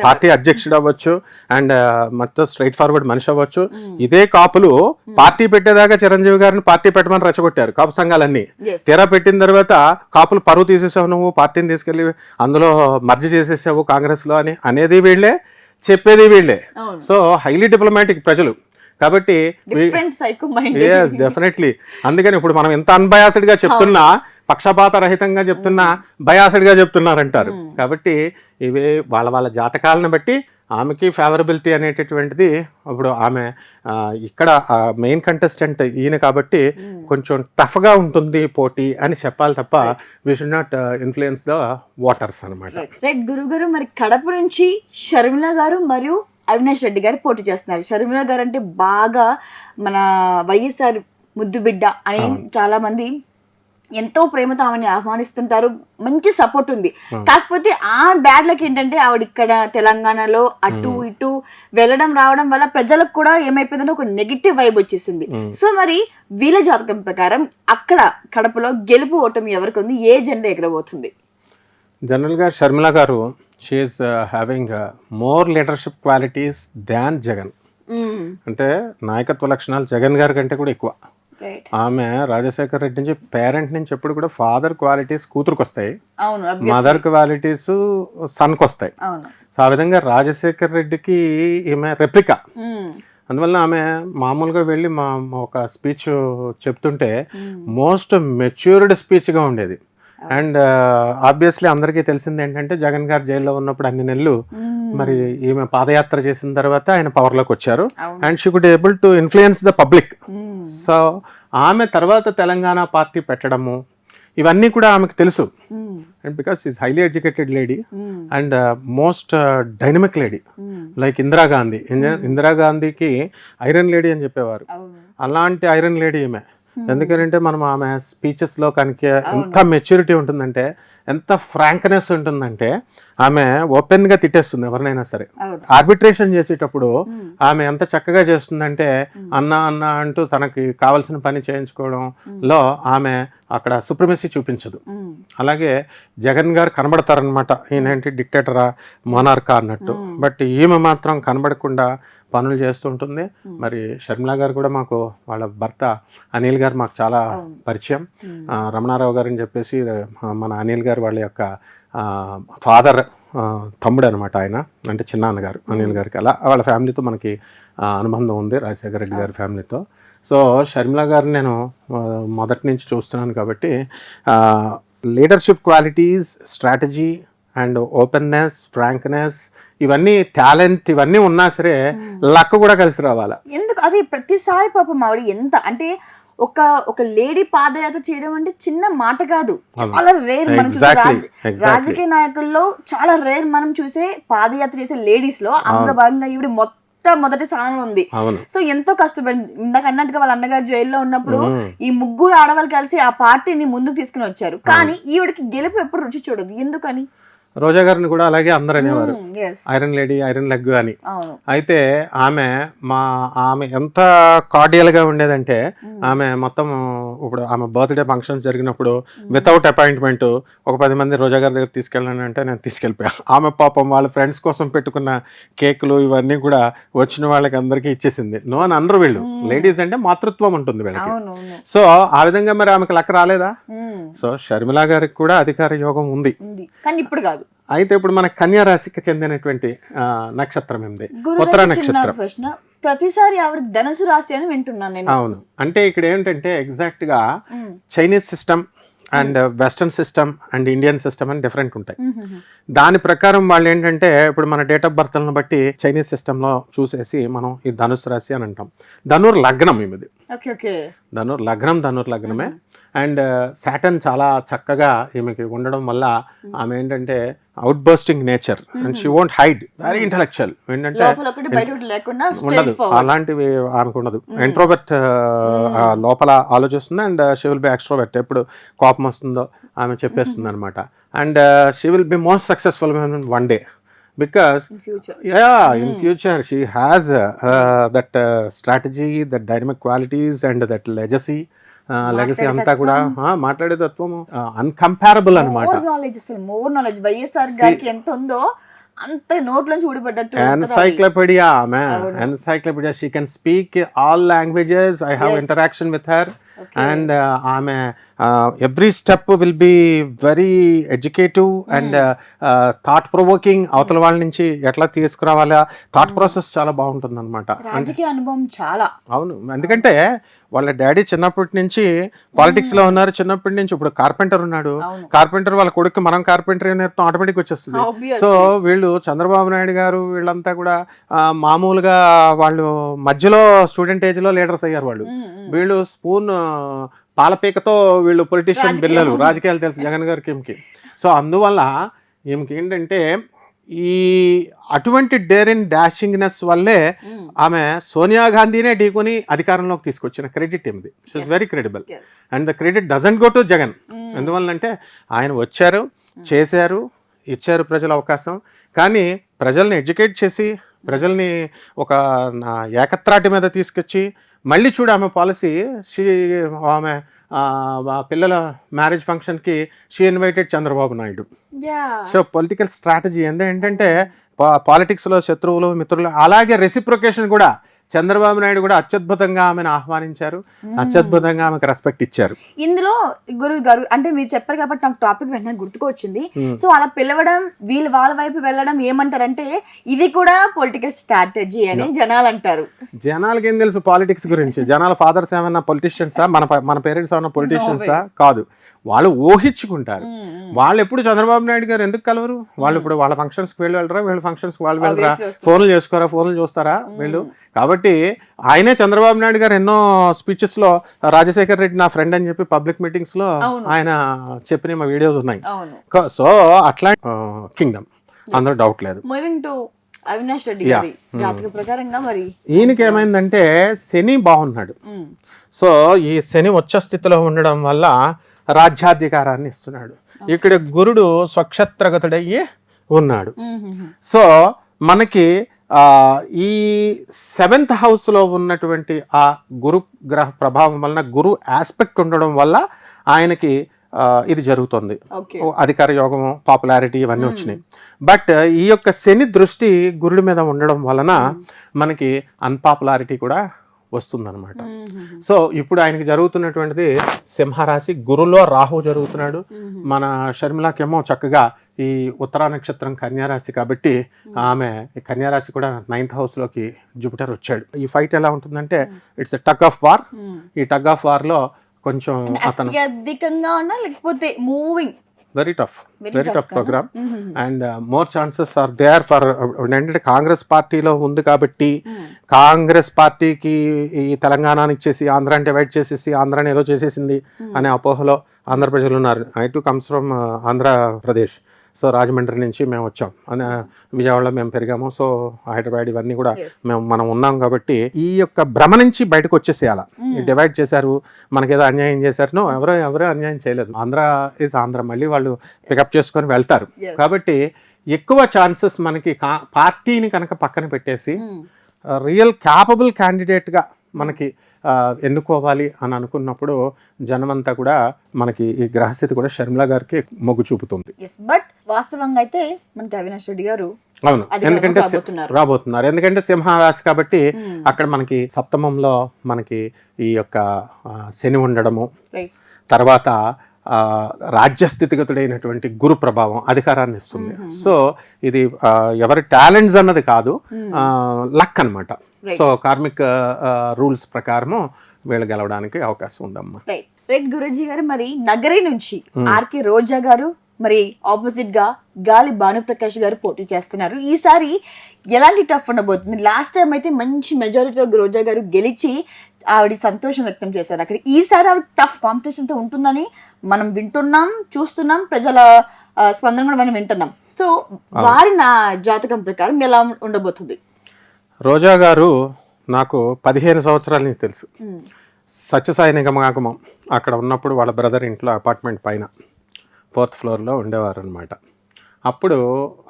party అధ్యక్షుడు అవ్వచ్చు, అండ్ మొత్తం స్ట్రైట్ ఫార్వర్డ్ మనిషి అవ్వచ్చు. ఇదే కాపులు పార్టీ పెట్టేదాకా చిరంజీవి గారిని పార్టీ పెట్టమని రెచ్చగొట్టారు కాపు సంఘాలన్నీ. తీరా పెట్టిన తర్వాత కాపులు పరువు తీసేసావు, నువ్వు పార్టీని తీసుకెళ్లి అందులో మర్జీ చేసేసావు కాంగ్రెస్ లో అని అనేది వీళ్ళే, చెప్పేది వీళ్ళే. సో హైలీ డిప్లొమాటిక్ ప్రజలు కాబట్టి డెఫినెట్లీ. అందుకని ఇప్పుడు మనం ఎంత అన్బయాస్డ్ గా చెప్తున్నా, పక్షపాత రహితంగా చెప్తున్నా, బయాస్డ్ గా చెప్తున్నారంటారు. కాబట్టి ఇవి వాళ్ళ వాళ్ళ జాతకాలను బట్టి ఆమెకి ఫేవరబిలిటీ అనేటటువంటిది. ఇప్పుడు ఆమె ఇక్కడ మెయిన్ కంటెస్టెంట్ ఈయన కాబట్టి కొంచెం టఫ్గా ఉంటుంది పోటీ అని చెప్పాలి తప్ప we should not influence the waters అనమాట. రైట్ గురుగారు, మరి కడప నుంచి షర్మిల గారు మరియు అవినాష్ రెడ్డి గారు పోటీ చేస్తున్నారు. షర్మిల గారు అంటే బాగా మన వైఎస్ఆర్ ముద్దు బిడ్డ అని చాలా మంది ఎంతో ప్రేమతో ఆమెని ఆహ్వానిస్తుంటారు, మంచి సపోర్ట్ ఉంది. కాకపోతే ఆ బ్యాడ్ లక్ ఏంటంటే ఆవిడ ఇక్కడ తెలంగాణలో అటు ఇటు వెళ్ళడం రావడం వల్ల ప్రజలకు కూడా ఏమైపోయిందంటే ఒక నెగిటివ్ వైబ్ వచ్చేసింది. సో మరి వీళ్ళ జాతకం ప్రకారం అక్కడ కడపలో గెలుపు ఓటమి ఎవరికి ఉంది, ఏ జెండా ఎగరబోతుంది? జనరల్గా Sharmila garu she's having more leadership qualities than Jagan. అంటే నాయకత్వ లక్షణాలు జగన్ గారి కంటే కూడా ఎక్కువ. ఆమె రాజశేఖర్ రెడ్డి నుంచి పేరెంట్ నుంచి ఎప్పుడు కూడా ఫాదర్ క్వాలిటీస్ కూతురుకు వస్తాయి, మదర్ క్వాలిటీస్ సన్కి వస్తాయి. సో ఆ విధంగా రాజశేఖర్ రెడ్డికి ఈమె రెప్లికా. అందువల్ల ఆమె మామూలుగా వెళ్ళి మా ఒక స్పీచ్ చెప్తుంటే మోస్ట్ మెచ్యూర్డ్ స్పీచ్గా ఉండేది. అండ్ ఆబ్వియస్లీ అందరికీ తెలిసింది ఏంటంటే జగన్ గారు జైల్లో ఉన్నప్పుడు అన్ని నెలలు మరి ఈమె పాదయాత్ర చేసిన తర్వాత ఆయన పవర్లోకి వచ్చారు. And she could able to influence the public. So ఆమె తర్వాత తెలంగాణ పార్టీ పెట్టడము ఇవన్నీ కూడా ఆమెకు తెలుసు. And because is highly educated lady and most dynamic lady like Indira Gandhi. ఇందిరాగాంధీకి ఐరన్ లేడీ అని చెప్పేవారు, అలాంటి ఐరన్ లేడీ ఈమె. ఎందుకంటే మనం ఆమె స్పీచెస్లో కనుక ఎంత మెచ్యూరిటీ ఉంటుందంటే, ఎంత ఫ్రాంక్నెస్ ఉంటుందంటే ఆమె ఓపెన్గా తిట్టేస్తుంది ఎవరినైనా సరే. ఆర్బిట్రేషన్ చేసేటప్పుడు ఆమె ఎంత చక్కగా చేస్తుందంటే అన్న అన్న అంటూ తనకి కావాల్సిన పని చేయించుకోవడంలో ఆమె అక్కడ సుప్రమసీ చూపించదు. అలాగే జగన్ గారు కనబడతారనమాట, ఈయనేంటి డిక్టేటరా మోనార్కా అన్నట్టు. బట్ ఈమె మాత్రం కనబడకుండా పనులు చేస్తుంటుంది. మరి షర్మిల గారు కూడా మాకు వాళ్ళ భర్త అనిల్ గారు మాకు చాలా పరిచయం. రమణారావు గారు అని చెప్పేసి మన అనిల్ గారు వాళ్ళ యొక్క ఫాదర్ తమ్ముడు అనమాట ఆయన, అంటే చిన్నాన్నగారు అనిల్ గారికి. అలా వాళ్ళ ఫ్యామిలీతో మనకి అనుబంధం ఉంది, రాజశేఖర రెడ్డి గారి ఫ్యామిలీతో. సో షర్మిల గారిని నేను మొదటి నుంచి చూస్తున్నాను కాబట్టి leadership qualities, strategy and openness, frankness, ఇవన్నీ టాలెంట్ ఇవన్నీ ఉన్నా సరే లక్ కూడా కలిసి రావాలి. ఎందుకు అది ప్రతిసారి పాపం ఆవిడ ఎంత అంటే ఒక లేడీ పాదయాత్ర చేయడం అంటే చిన్న మాట కాదు, చాలా రేర్. మనం రాజకీయ నాయకుల్లో చాలా రేర్ మనం చూసే పాదయాత్ర చేసే లేడీస్ లో అందులో భాగంగా ఈవిడ మొదటి స్థానంలో ఉంది. సో ఎంతో కష్టపడి ఇందాక అన్నట్టుగా వాళ్ళ అన్నగారు జైల్లో ఉన్నప్పుడు ఈ ముగ్గురు ఆడవాళ్ళు కలిసి ఆ పార్టీని ముందుకు తీసుకుని వచ్చారు. కానీ ఈవిడకి గెలుపు ఎప్పుడు రుచి చూడదు, ఎందుకని? రోజా గారిని కూడా అలాగే అందరు అనేవారు ఐరన్ లేడీ, ఐరన్ లెగ్ అని. అయితే ఆమె ఎంత కార్డియల్గా ఉండేదంటే ఆమె మొత్తం ఇప్పుడు ఆమె బర్త్డే ఫంక్షన్స్ జరిగినప్పుడు వితౌట్ అపాయింట్మెంట్ ఒక 10 మంది రోజా గారి దగ్గర తీసుకెళ్ళాను అంటే నేను తీసుకెళ్ళిపోయా. ఆమె పాపం వాళ్ళ ఫ్రెండ్స్ కోసం పెట్టుకున్న కేకులు ఇవన్నీ కూడా వచ్చిన వాళ్ళకి అందరికీ ఇచ్చేసింది. నో అని అందరూ వీళ్ళు లేడీస్ అంటే మాతృత్వం ఉంటుంది వీళ్ళకి. సో ఆ విధంగా మరి ఆమెకు లక్క రాలేదా? సో షర్మిల గారికి కూడా అధికార యోగం ఉంది, కానీ ఇప్పుడు కాదు. అయితే ఇప్పుడు మన కన్యా రాశికి చెందినటువంటి నక్షత్రం ఏంది? ఉత్తర నక్షత్రం. ప్రతిసారి ఆవిడ ధనుసు రాశి అని వింటున్నాను నేను. అవును, అంటే ఇక్కడ ఏంటంటే ఎగ్జాక్ట్ గా Chinese system and western system and Indian system అని డిఫరెంట్ ఉంటాయి. దాని ప్రకారం వాళ్ళు ఏంటంటే ఇప్పుడు మన డేట్ ఆఫ్ బర్త్లను బట్టి చైనీస్ సిస్టంలో చూసేసి మనం ఈ ధనుసు రాశి అని అంటాం. ధనుర్ లగ్నం ఈమెది. ధనుర్ లగ్నమే. అండ్ సాటర్న్ చాలా చక్కగా ఈమెకి ఉండడం వల్ల ఆమె ఏంటంటే out bursting nature and she won't hide, very intellectual. ఏంటంటే ఉండదు, అలాంటివి ఆమెకు ఉండదు. ఇంట్రోవర్ట్ లోపల ఆలోచిస్తుంది and she will be extrovert. ఎప్పుడు కోపం వస్తుందో ఆమె చెప్పేస్తుంది అనమాట. And she will be most successful in one day. because In future. in future she has that strategy, that dynamic qualities and that legacy అంతా కూడా మాట్లాడే తత్వం అన్కంపారబుల్ అనమాట. మోర్ నాలెడ్జ్ వైఎస్ఆర్ గారికి ఎంత ఉందో అంత నోట్లోంచి ఊడిపడ్డట్టు ఎన్సైక్లోపీడియా ఆమె, encyclopedia. She can speak all languages. I have interaction with her and ఆమె every step will be very educative and thought provoking. అవతల వాళ్ళ నుంచి ఎట్లా తీసుకురావాలా థాట్ ప్రాసెస్ చాలా బాగుంటుంది అనమాట. రాజకీయ అనుభవం చాలా. అవును, ఎందుకంటే వాళ్ళ డాడీ చిన్నప్పటి నుంచి పాలిటిక్స్ లో ఉన్నారు. చిన్నప్పటి నుంచి ఇప్పుడు కార్పెంటర్ ఉన్నాడు. కార్పెంటర్ వాళ్ళ కొడుకు మనం కార్పెంటర్ నేర్పుతాం, ఆటోమేటిక్ వచ్చేస్తుంది. సో వీళ్ళు చంద్రబాబు నాయుడు గారు వీళ్ళంతా కూడా మామూలుగా వాళ్ళు మధ్యలో స్టూడెంట్ ఏజ్ లో లీడర్స్ అయ్యారు వాళ్ళు. వీళ్ళు స్పూన్ పాలపీకతో వీళ్ళు పొలిటీషియన్ పిల్లలు, రాజకీయాలు తెలుసు జగన్ గారికి. సో అందువల్ల ఈమెకి ఏంటంటే ఈ అటువంటి డేరింగ్ డాషింగ్నెస్ వల్లే ఆమె సోనియా గాంధీనే ఢీకొని అధికారంలోకి తీసుకొచ్చిన క్రెడిట్ ఏమిది. She is very credible and the credit doesn't go to Jagan. ఎందువల్లంటే ఆయన వచ్చారు, చేశారు, ఇచ్చారు ప్రజల అవకాశం. కానీ ప్రజల్ని ఎడ్యుకేట్ చేసి ప్రజల్ని ఒక ఏకత్రాటి మీద తీసుకొచ్చి మళ్ళీ చూడు ఆమె పాలసీ. ఆమె పిల్లల మ్యారేజ్ ఫంక్షన్కి she invited Chandrababu Naidu. So political strategy ఏంటంటే పాలిటిక్స్లో శత్రువులు మిత్రులు, అలాగే రెసిప్రొకేషన్ కూడా చంద్రబాబు నాయుడు కూడా అత్యద్భుతంగా ఆమెను ఆహ్వానించారు, అత్యద్భుతంగా ఆమెకు రెస్పెక్ట్ ఇచ్చారు. ఇందులో గురు గారు అంటే మీరు చెప్పారు కాబట్టి నాకు టాపిక్ వెంటనే గుర్తుకు వచ్చింది. సో అలా పిలవడం, వీళ్ళు వాళ్ళ వైపు వెళ్ళడం ఏమంటారంటే ఇది కూడా పొలిటికల్ స్ట్రాటజీ అని జనాలు అంటారు. జనాలకి ఏం తెలుసు పాలిటిక్స్ గురించి? జనాల ఫాదర్స్ ఏమన్నా పొలిటీషియన్సా, మన పేరెంట్స్ ఏమన్నా పొలిటీషియన్సా? కాదు, వాళ్ళు ఊహించుకుంటారు. వాళ్ళు ఎప్పుడు చంద్రబాబు నాయుడు గారు ఎందుకు కలవరు? వాళ్ళు ఇప్పుడు వాళ్ళ ఫంక్షన్స్కి వెళ్ళరా, వీళ్ళ ఫంక్షన్స్కి వాళ్ళు వెళ్ళరా, ఫోన్లు చేసుకోరా, ఫోన్లు చూస్తారా వీళ్ళు? కాబట్టి ఆయనే చంద్రబాబు నాయుడు గారు ఎన్నో స్పీచెస్లో రాజశేఖర్ రెడ్డి నా ఫ్రెండ్ అని చెప్పి పబ్లిక్ మీటింగ్స్లో ఆయన చెప్పిన మా వీడియోస్ ఉన్నాయి. సో అట్లా కింగ్డమ్ అందులో డౌట్ లేదు. మూవింగ్ టు అవినాష్ రెడ్డి గారి జాతక ప్రకారంగా మరి ఈయనకి ఏమైందంటే శని బాగున్నాడు. సో ఈ శని ఉచ్చ స్థితిలో ఉండడం వల్ల రాజ్యాధికారాన్ని ఇస్తున్నాడు. ఇక్కడ గురుడు స్వక్షత్రగతుడయ్యి ఉన్నాడు. సో మనకి ఈ 7th హౌస్లో ఉన్నటువంటి ఆ గురు గ్రహ ప్రభావం వలన, గురు ఆస్పెక్ట్ ఉండడం వల్ల ఆయనకి ఇది జరుగుతుంది. అధికార యోగము, పాపులారిటీ ఇవన్నీ వచ్చినాయి. బట్ ఈ యొక్క శని దృష్టి గురుడి మీద ఉండడం వలన మనకి అన్పాపులారిటీ కూడా వస్తుందన్నమాట. సో ఇప్పుడు ఆయనకి జరుగుతున్నటువంటిది సింహరాశి, గురులో రాహు జరుగుతున్నాడు. మన షర్మిలాకేమో చక్కగా ఈ ఉత్తరా నక్షత్రం కన్యారాశి కాబట్టి ఆమె కన్యారాశి కూడా 9th హౌస్లోకి జూపిటర్ వచ్చాడు. ఈ ఫైట్ ఎలా ఉంటుందంటే it's a tug of war. ఈ టగ్ ఆఫ్ వార్లో కొంచెం అతను అధికంగా ఉన్నా లేకపోతే moving very tough programme and more chances are there for. ఏంటంటే కాంగ్రెస్ పార్టీలో ఉంది కాబట్టి కాంగ్రెస్ పార్టీకి ఈ తెలంగాణని ఇచ్చేసి ఆంధ్రాని డివైడ్ చేసేసి ఆంధ్రాని ఏదో చేసేసింది అనే అపోహలో ఆంధ్ర ప్రజలు ఉన్నారు. I to comes from Andhra Pradesh. So Rajahmundry నుంచి మేము వచ్చాం, విజయవాడలో మేము పెరిగాము. సో హైదరాబాద్ ఇవన్నీ కూడా మనం ఉన్నాం కాబట్టి ఈ యొక్క భ్రమ నుంచి బయటకు వచ్చేసేయాల. డివైడ్ చేశారు, మనకేదో అన్యాయం చేశారు. నో, ఎవరో అన్యాయం చేయలేదు. ఆంధ్ర ఈజ్ ఆంధ్ర, మళ్ళీ వాళ్ళు పికప్ చేసుకొని వెళ్తారు. కాబట్టి ఎక్కువ ఛాన్సెస్ మనకి పార్టీని కనుక పక్కన పెట్టేసి రియల్ క్యాపబుల్ క్యాండిడేట్గా మనకి ఎన్నుకోవాలి అని అనుకున్నప్పుడు జనమంతా కూడా మనకి ఈ గ్రహస్థితి కూడా షర్మిల గారికి మొగ్గు చూపుతుంది. బట్ వాస్తవంగా అయితే మనకి అవినాష్ రెడ్డి గారు అవును, ఎందుకంటే రాబోతున్నారు. ఎందుకంటే సింహరాశి కాబట్టి అక్కడ మనకి సప్తమంలో మనకి ఈ యొక్క శని ఉండడము, తర్వాత రాజ్యస్థితిగతుడైనటువంటి గురు ప్రభావం అధికారాన్ని ఇస్తుంది. సో ఇది ఎవరి టాలెంట్స్ అన్నది కాదు, లక్ అన్నమాట. సో కార్మిక్ రూల్స్ ప్రకారము వీళ్ళు గెలవడానికి అవకాశం ఉందమ్మా. రైట్ గురూజీ గారు, మరి నగరి నుంచి ఆర్కే రోజా గారు మరి ఆపోజిట్ గా గాలి భానుప్రకాష్ గారు పోటీ చేస్తున్నారు. ఈసారి ఎలాంటి టఫ్ ఉండబోతుంది? లాస్ట్ టైం అయితే మంచి మెజారిటీతో రోజా గారు గెలిచి ఆవిడ సంతోషం వ్యక్తం చేశారు. అక్కడ ఈసారి ఆవిడ టఫ్ కాంపిటీషన్ తో ఉంటుందని మనం వింటున్నాం, చూస్తున్నాం, ప్రజల స్పందన కూడా మనం వింటున్నాం. సో వారి నా జాతకం ప్రకారం ఎలా ఉండబోతుంది? రోజా గారు నాకు 15 సంవత్సరాల నుంచి తెలుసు. సత్యసాయి నిగమాగమం అక్కడ ఉన్నప్పుడు వాళ్ళ బ్రదర్ ఇంట్లో అపార్ట్మెంట్ పైన 4th ఫ్లోర్లో ఉండేవారు అనమాట. అప్పుడు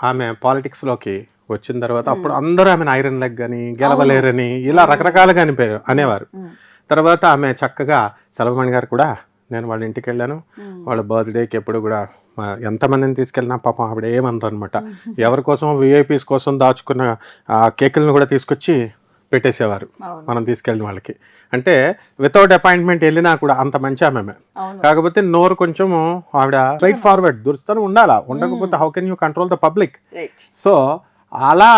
ఆమె పాలిటిక్స్లోకి వచ్చిన తర్వాత అప్పుడు అందరూ ఆమెను ఐరన్ లెగ్ అని గెలవలేరని ఇలా రకరకాలుగా అనేవారు. తర్వాత ఆమె చక్కగా సెలవుమణి గారు కూడా నేను వాళ్ళ ఇంటికి వెళ్ళాను, వాళ్ళ బర్త్డేకి ఎప్పుడు కూడా ఎంతమందిని తీసుకెళ్ళినా పాపం ఆవిడ ఏమన్నారు అనమాట. ఎవరి కోసం విఐపీస్ కోసం దాచుకున్న ఆ కేకులను కూడా తీసుకొచ్చి పెట్టేసేవారు మనం తీసుకెళ్ళిన వాళ్ళకి. అంటే వితౌట్ అపాయింట్మెంట్ వెళ్ళినా కూడా అంత మంచి ఆమె. కాకపోతే నోరు కొంచెం ఆవిడ స్ట్రైట్ ఫార్వర్డ్ దురుస్తూనే ఉండాలా, ఉండకపోతే how can you control the public. So అలా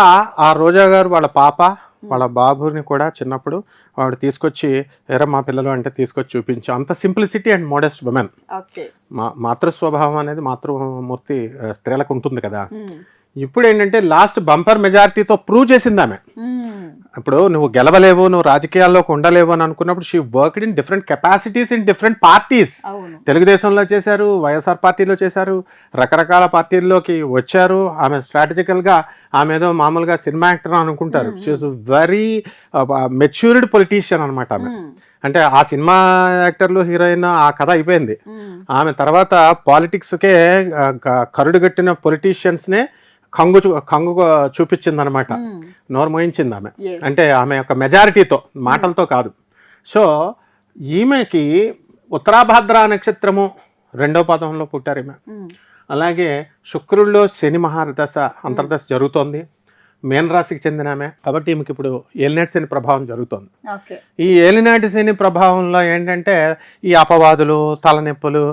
ఆ రోజా గారు వాళ్ళ పాప వాళ్ళ బాబుని కూడా చిన్నప్పుడు ఆవిడ తీసుకొచ్చి ఎరా మా పిల్లలు అంటే తీసుకొచ్చి చూపించు. అంత సింప్లిసిటీ అండ్ మోడెస్ట్ ఉమెన్. మాతృస్వభావం అనేది మాతృమూర్తి స్త్రీలకు ఉంటుంది కదా. ఇప్పుడు ఏంటంటే లాస్ట్ బంపర్ మెజారిటీతో ప్రూవ్ చేసింది ఆమె. ఇప్పుడు నువ్వు గెలవలేవు, నువ్వు రాజకీయాల్లోకి ఉండలేవు అని అనుకున్నప్పుడు she worked in different capacities in different parties. తెలుగుదేశంలో చేశారు, వైఎస్ఆర్ పార్టీలో చేశారు, రకరకాల పార్టీల్లోకి వచ్చారు. ఆమె స్ట్రాటజికల్గా ఆమె ఏదో మామూలుగా సినిమా యాక్టర్ అనుకుంటారు. షీఈస్ వెరీ మెచ్యూర్డ్ పొలిటీషియన్ అనమాట ఆమె. అంటే ఆ సినిమా యాక్టర్లు హీరోయిన్ ఆ కథ అయిపోయింది. ఆమె తర్వాత పాలిటిక్స్కే కరుడుగట్టిన పొలిటీషియన్స్నే కంగు చూపించింది అనమాట, నోరు మోయించింది ఆమె. అంటే ఆమె యొక్క మెజారిటీతో, మాటలతో కాదు. సో ఈమెకి ఉత్తరాభాద్ర నక్షత్రము 2వ పాదంలో పుట్టారు ఈమె. అలాగే శుక్రుల్లో శని మహాదశ అంతర్దశ జరుగుతోంది, మీనరాశికి చెందిన ఆమె. కాబట్టి ఈమెకి ఇప్పుడు ఏలినాటి శని ప్రభావం జరుగుతుంది. ఈ ఏలినాటి శని ప్రభావంలో ఏంటంటే ఈ అపవాదులు, తలనొప్పులు,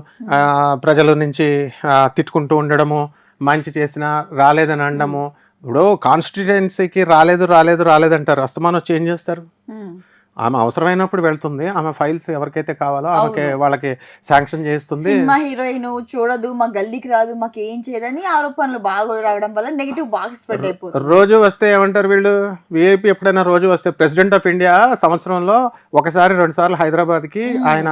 ప్రజల నుంచి తిట్టుకుంటూ ఉండడము, మంచి చేసినా రాలేదని అనడము. ఇప్పుడు కాన్స్టిట్యుయెన్సీకి రాలేదు అంటారు, అస్తమానం వచ్చి ఏం చేస్తారు? ఆమె అవసరమైనప్పుడు వెళ్తుంది, ఆమె ఫైల్స్ ఎవరికైతే కావాలో ఆమెకి వాళ్ళకి శాంక్షన్ చేస్తుంది. సినిమా హీరోయిన్ చూడదు, మా గల్లీకి రాదు, మాకు ఏం చేయదని ఆరోపణలు బాగా రావడం వల్ల నెగిటివ్ బాగా స్ప్రెడ్ అయిపోతుంది. రోజు వస్తే ఏమంటారు వీళ్ళు, విఐపి ఎప్పుడైనా రోజు వస్తే ప్రెసిడెంట్ ఆఫ్ ఇండియా సంవత్సరంలో 1-2 సార్లు హైదరాబాద్కి ఆయన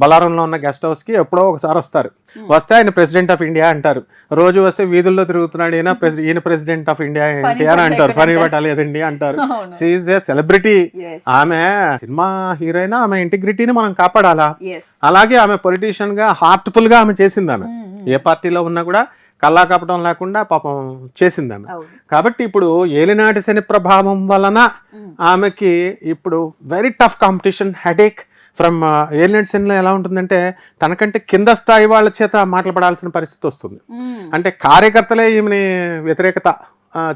బలారంలో ఉన్న గెస్ట్ హౌస్కి ఎప్పుడో ఒకసారి వస్తారు. వస్తే ఆయన ప్రెసిడెంట్ ఆఫ్ ఇండియా అంటారు. రోజు వస్తే వీధుల్లో తిరుగుతున్నాడు, ఈయన ప్రెసిడెంట్ ఆఫ్ ఇండియా ఏంటి అని అంటారు, పని పట్టలేదండి అంటారు. She is a celebrity. ఆమె సినిమా హీరోయిన్, ఆమె ఇంటిగ్రిటీని మనం కాపాడాలా. అలాగే ఆమె పొలిటీషియన్ గా హార్ట్ఫుల్ గా ఆమె చేసింది. ఆమె ఏ పార్టీలో ఉన్నా కూడా కల్లా కపటం లేకుండా పాపం చేసింది ఆమె. కాబట్టి ఇప్పుడు ఏలినాటి శని ప్రభావం వలన ఆమెకి ఇప్పుడు very tough competition, headache from ఏలినాటి శనిలో ఎలా ఉంటుందంటే తనకంటే కింద స్థాయి వాళ్ళ చేత మాట్లాడాల్సిన పరిస్థితి వస్తుంది. అంటే కార్యకర్తలే ఈమెని వ్యతిరేకత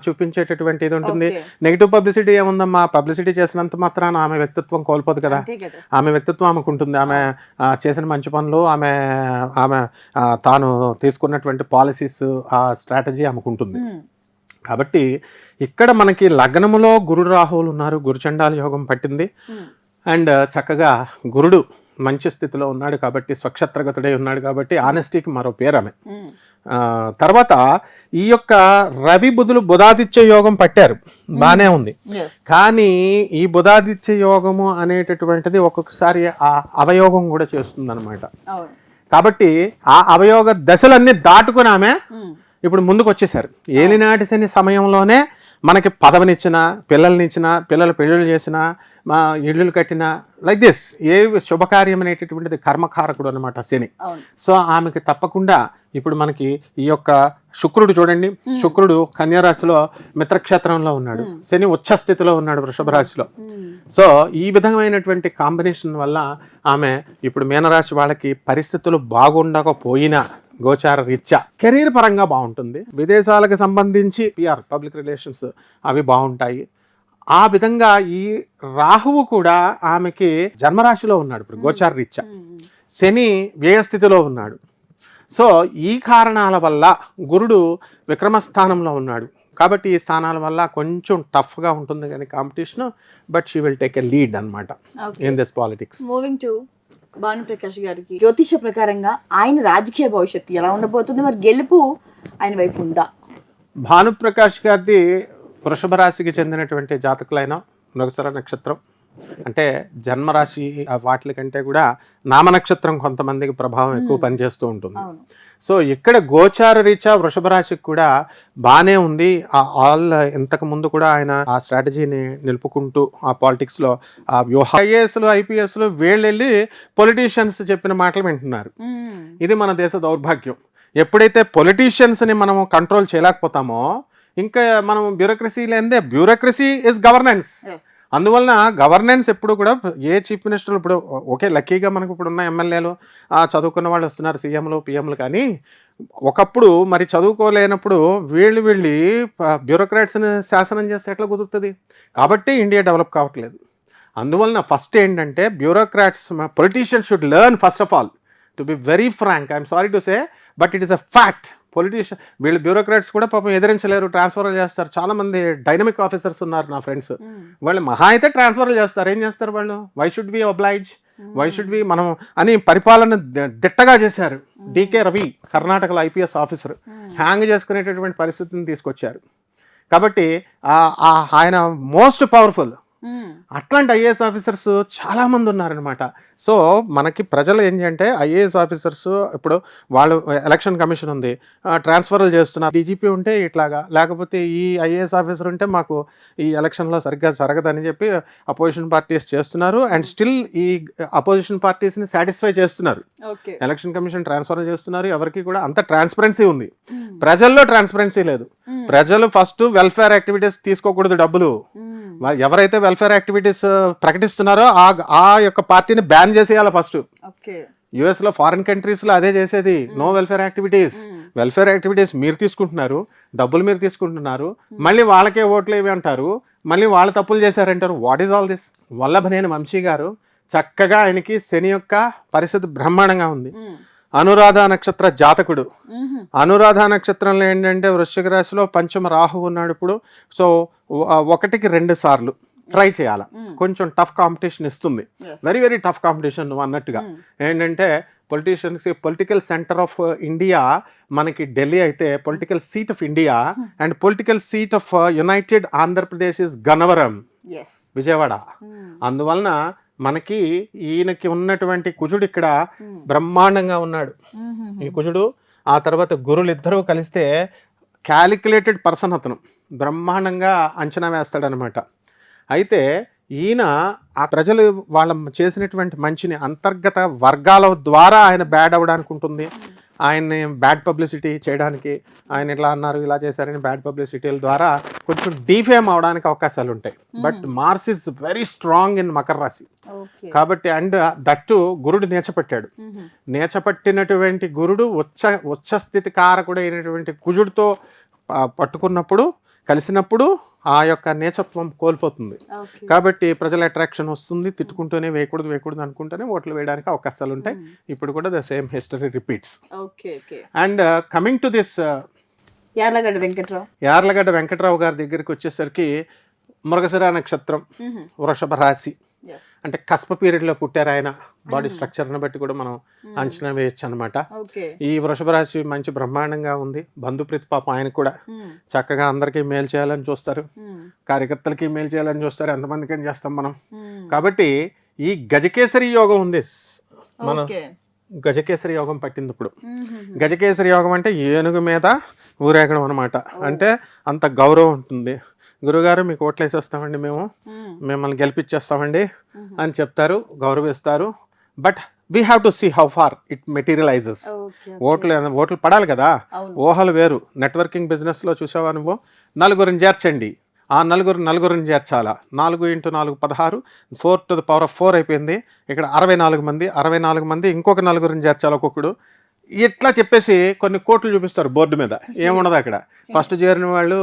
చూపించేటటువంటి ఇది ఉంటుంది. నెగిటివ్ పబ్లిసిటీ ఏముందమ్మా, పబ్లిసిటీ చేసినంత మాత్రాన ఆమె వ్యక్తిత్వం కోల్పోదు కదా. ఆమె వ్యక్తిత్వం ఆమెకు ఉంటుంది, ఆమె చేసిన మంచి పనులు, ఆమె తాను తీసుకున్నటువంటి పాలసీస్, ఆ స్ట్రాటజీ ఆమెకు ఉంటుంది. కాబట్టి ఇక్కడ మనకి లగ్నములో గురు రాహువులు ఉన్నారు, గురుచండాల యోగం పట్టింది. అండ్ చక్కగా గురుడు మంచి స్థితిలో ఉన్నాడు కాబట్టి, స్వక్షత్రగతుడై ఉన్నాడు కాబట్టి ఆనెస్టీకి మరో పేరు ఆమె. తర్వాత ఈ యొక్క రవి బుధులు బుధాదిత్య యోగం పట్టారు, బానే ఉంది. కానీ ఈ బుధాదిత్య యోగము అనేటటువంటిది ఒక్కొక్కసారి ఆ అవయోగం కూడా చేస్తుంది అనమాట. కాబట్టి ఆ అవయోగ దశలన్నీ దాటుకుని ఆమె ఇప్పుడు ముందుకు వచ్చేసారు. ఏలినాటి శని సమయంలోనే మనకి పదవినిచ్చిన, పిల్లల్నిచ్చిన, పిల్లలు పెళ్ళిళ్ళు చేసిన, మా ఇళ్ళు కట్టిన, లైక్ దిస్ ఏ శుభకార్యం అనేటటువంటిది కర్మకారకుడు అనమాట శని. సో ఆమెకి తప్పకుండా ఇప్పుడు మనకి ఈ యొక్క శుక్రుడు చూడండి, శుక్రుడు కన్యారాశిలో మిత్రక్షేత్రంలో ఉన్నాడు, శని ఉచ్చస్థితిలో ఉన్నాడు వృషభ రాశిలో. సో ఈ విధమైనటువంటి కాంబినేషన్ వల్ల ఆమె ఇప్పుడు మీనరాశి వాళ్ళకి పరిస్థితులు బాగుండకపోయినా గోచార రీత్యా కెరీర్ పరంగా బాగుంటుంది. విదేశాలకు సంబంధించి పిఆర్, పబ్లిక్ రిలేషన్స్ అవి బాగుంటాయి. ఆ విధంగా ఈ రాహువు కూడా ఆమెకి జన్మరాశిలో ఉన్నాడు ఇప్పుడు గోచార రీత్యా, శని వ్యయస్థితిలో ఉన్నాడు. సో ఈ కారణాల వల్ల గురుడు విక్రమస్థానంలో ఉన్నాడు కాబట్టి ఈ స్థానాల వల్ల కొంచెం టఫ్గా ఉంటుంది కానీ competition, but she will take a lead అనమాట in this politics. Moving to Bhanuprakash గారికి, జ్యోతిష ప్రకారంగా ఆయన రాజకీయ భవిష్యత్తు ఎలా ఉండబోతుంది, మరి గెలుపు ఆయన వైపు ఉందా? భానుప్రకాష్ గారిది వృషభ రాశికి చెందినటువంటి జాతకులైన మృగశిర నక్షత్రం, అంటే జన్మరాశి వాటి కంటే కూడా నామ నక్షత్రం కొంతమందికి ప్రభావం ఎక్కువ పనిచేస్తూ ఉంటుంది. సో ఇక్కడ గోచార రీత్యా వృషభ రాశికి కూడా బాగానే ఉంది. ఇంతకు ముందు కూడా ఆయన ఆ స్ట్రాటజీని నిలుపుకుంటూ ఆ పాలిటిక్స్లో ఆ వ్యూహ ఐఏఎస్లు ఐపీఎస్లు వీళ్ళు వెళ్ళి పొలిటీషియన్స్ చెప్పిన మాటలు వింటున్నారు. ఇది మన దేశ దౌర్భాగ్యం. ఎప్పుడైతే పొలిటీషియన్స్ని మనం కంట్రోల్ చేయలేకపోతామో ఇంకా మనం బ్యూరోక్రసీ లేదే, బ్యూరోక్రసీ ఇస్ గవర్నెన్స్. అందువలన గవర్నెన్స్ ఎప్పుడు కూడా ఏ చీఫ్ మినిస్టర్ ఇప్పుడు ఓకే లక్కీగా మనకు ఇప్పుడు ఉన్న ఎమ్మెల్యేలు చదువుకున్న వాళ్ళు వస్తున్నారు, సీఎంలు పిఎంలు, కానీ ఒకప్పుడు మరి చదువుకోలేనప్పుడు వెళ్ళి బ్యూరోక్రాట్స్ని శాసనం చేస్తే ఎట్లా కుదురుతుంది? కాబట్టి ఇండియా డెవలప్ కావట్లేదు. అందువలన ఫస్ట్ ఏంటంటే bureaucrats, politicians should learn first of all to be very frank. I'm sorry to say but it is a fact. Politician వీళ్ళు బ్యూరోక్రాట్స్ కూడా పాపం ఎదిరించలేరు, ట్రాన్స్ఫర్లు చేస్తారు. చాలా మంది డైనమిక్ ఆఫీసర్స్ ఉన్నారు నా ఫ్రెండ్స్, వాళ్ళు మహా అయితే ట్రాన్స్ఫర్లు చేస్తారు. ఏం చేస్తారు వాళ్ళు? Why should we oblige, why should we మనం అని పరిపాలన దిట్టగా చేశారు. డికే రవి కర్ణాటకలో ఐపీఎస్ ఆఫీసర్ హ్యాంగ్ చేసుకునేటటువంటి పరిస్థితిని తీసుకొచ్చారు. కాబట్టి ఆయన మోస్ట్ పవర్ఫుల్. అట్లాంటి ఐఏఎస్ ఆఫీసర్స్ చాలా మంది ఉన్నారనమాట. సో మనకి ప్రజలు ఏంటంటే ఐఏఎస్ ఆఫీసర్స్ ఇప్పుడు వాళ్ళు ఎలక్షన్ కమిషన్ ఉంది, ట్రాన్స్ఫర్లు చేస్తున్నారు. డీజీపీ ఉంటే ఇట్లాగా, లేకపోతే ఈ ఐఏఎస్ ఆఫీసర్ ఉంటే మాకు ఈ ఎలక్షన్లో సరిగ్గా జరగదని చెప్పి అపోజిషన్ పార్టీస్ చేస్తున్నారు. అండ్ స్టిల్ ఈ అపోజిషన్ పార్టీస్ని సాటిస్ఫై చేస్తున్నారు. ఎలక్షన్ కమిషన్ ట్రాన్స్ఫర్ చేస్తున్నారు. ఎవరికి కూడా అంత ట్రాన్స్పరెన్సీ ఉంది. ప్రజల్లో ట్రాన్స్పరెన్సీ లేదు. ప్రజలు ఫస్ట్ వెల్ఫేర్ యాక్టివిటీస్ తీసుకోకూడదు డబ్బులు. ఎవరైతే వెల్ఫేర్ యాక్టివిటీస్ ప్రకటిస్తున్నారో ఆ యొక్క పార్టీని బ్యాన్ చేసేయాలి ఫస్ట్. యుఎస్ లో, ఫారిన్ కంట్రీస్ లో అదే చేసేది. No welfare activities. Welfare activities మీరు తీసుకుంటున్నారు, డబ్బులు మీరు తీసుకుంటున్నారు, మళ్ళీ వాళ్ళకే ఓట్లు ఏవి అంటారు, మళ్ళీ వాళ్ళు తప్పులు చేశారంటారు. What is all this? Vallabhaneni Vamsi garu చక్కగా, ఆయనకి శని యొక్క పరిస్థితి బ్రహ్మాండంగా ఉంది. అనురాధ నక్షత్ర జాతకుడు. అనురాధ నక్షత్రంలో ఏంటంటే వృశ్చిక రాశిలో పంచమ రాహు ఉన్నాడు ఇప్పుడు. సో 1కి 2 సార్లు ట్రై చేయాలి. కొంచెం టఫ్ కాంపిటీషన్ ఇస్తుంది, వెరీ వెరీ టఫ్ కాంపిటీషన్. నువ్వు అన్నట్టుగా ఏంటంటే politicians, political centre of India మనకి ఢిల్లీ అయితే, political seat of India and political seat of United Andhra Pradesh is Gannavaram, Vijayawada. అందువలన మనకి ఈయనకి ఉన్నటువంటి కుజుడు ఇక్కడ బ్రహ్మాండంగా ఉన్నాడు. ఈ కుజుడు ఆ తర్వాత గురులు ఇద్దరూ కలిస్తే క్యాలిక్యులేటెడ్ పర్సన్, అతను బ్రహ్మాండంగా అంచనా వేస్తాడనమాట. అయితే ఈయన ఆ ప్రజలు వాళ్ళ చేసినటువంటి మంచిని అంతర్గత వర్గాల ద్వారా ఆయన బ్యాడ్ అవ్వడానికి ఉంటుంది. ఆయన్ని బ్యాడ్ పబ్లిసిటీ చేయడానికి, ఆయన ఇట్లా అన్నారు ఇలా చేశారని బ్యాడ్ పబ్లిసిటీల ద్వారా కొంచెం డీఫేమ్ అవడానికి అవకాశాలు ఉంటాయి. But Mars is very strong in మకర రాశి కాబట్టి. అండ్ దట్టు గురుడు నేచపట్టాడు. నేచపట్టినటువంటి గురుడు ఉచ్చ స్థితి కారకుడు అయినటువంటి కుజుడితో పట్టుకున్నప్పుడు, కలిసినప్పుడు ఆ యొక్క నేచత్వం కోల్పోతుంది. కాబట్టి ప్రజల అట్రాక్షన్ వస్తుంది. తిట్టుకుంటూనే వేయకూడదు అనుకుంటూనే ఓట్లు వేయడానికి అవకాశాలు ఉంటాయి. ఇప్పుడు కూడా the same history repeats. And coming to this Yarlagadda Venkatrao గారి దగ్గరికి వచ్చేసరికి మృగశిర నక్షత్రం, వృషభ రాశి. అంటే కస్ప పీరియడ్ లో పుట్టారు ఆయన. బాడీ స్ట్రక్చర్ ని బట్టి కూడా మనం అంచనా వేయచ్చు అనమాట. ఈ వృషభ రాశి మంచి బ్రహ్మాండంగా ఉంది. బంధుప్రీతి పాపం ఆయన కూడా చక్కగా అందరికీ మేలు చేయాలని చూస్తారు, కార్యకర్తలకి మేలు చేయాలని చూస్తారు. ఎంతమందికి చేస్తాం మనం. కాబట్టి ఈ గజకేసరి యోగం ఉంది. మన గజకేసరి యోగం పట్టింది ఇప్పుడు. గజకేసరి యోగం అంటే ఏనుగు మీద ఊరేగడం అనమాట. అంటే అంత గౌరవం ఉంటుంది. గురుగారు మీకు ఓట్లు వేసేస్తామండి, మేము మిమ్మల్ని గెలిపించేస్తామండి అని చెప్తారు, గౌరవిస్తారు. But we have to see how far it materialises. ఓట్లు పడాలి కదా. ఊహలు వేరు. నెట్వర్కింగ్ బిజినెస్లో చూసావా నువ్వు, నలుగురిని చేర్చండి, ఆ నలుగురిని చేర్చాలా, 4 × 4 16, 4 to the power of 4 అయిపోయింది. ఇక్కడ 64 మంది ఇంకొక నలుగురిని చేర్చాలి ఒక్కొక్కడు. ఇట్లా చెప్పేసి కొన్ని కోట్లు చూపిస్తారు బోర్డు మీద. ఏముండదు అక్కడ. ఫస్ట్ చేరిన వాళ్ళు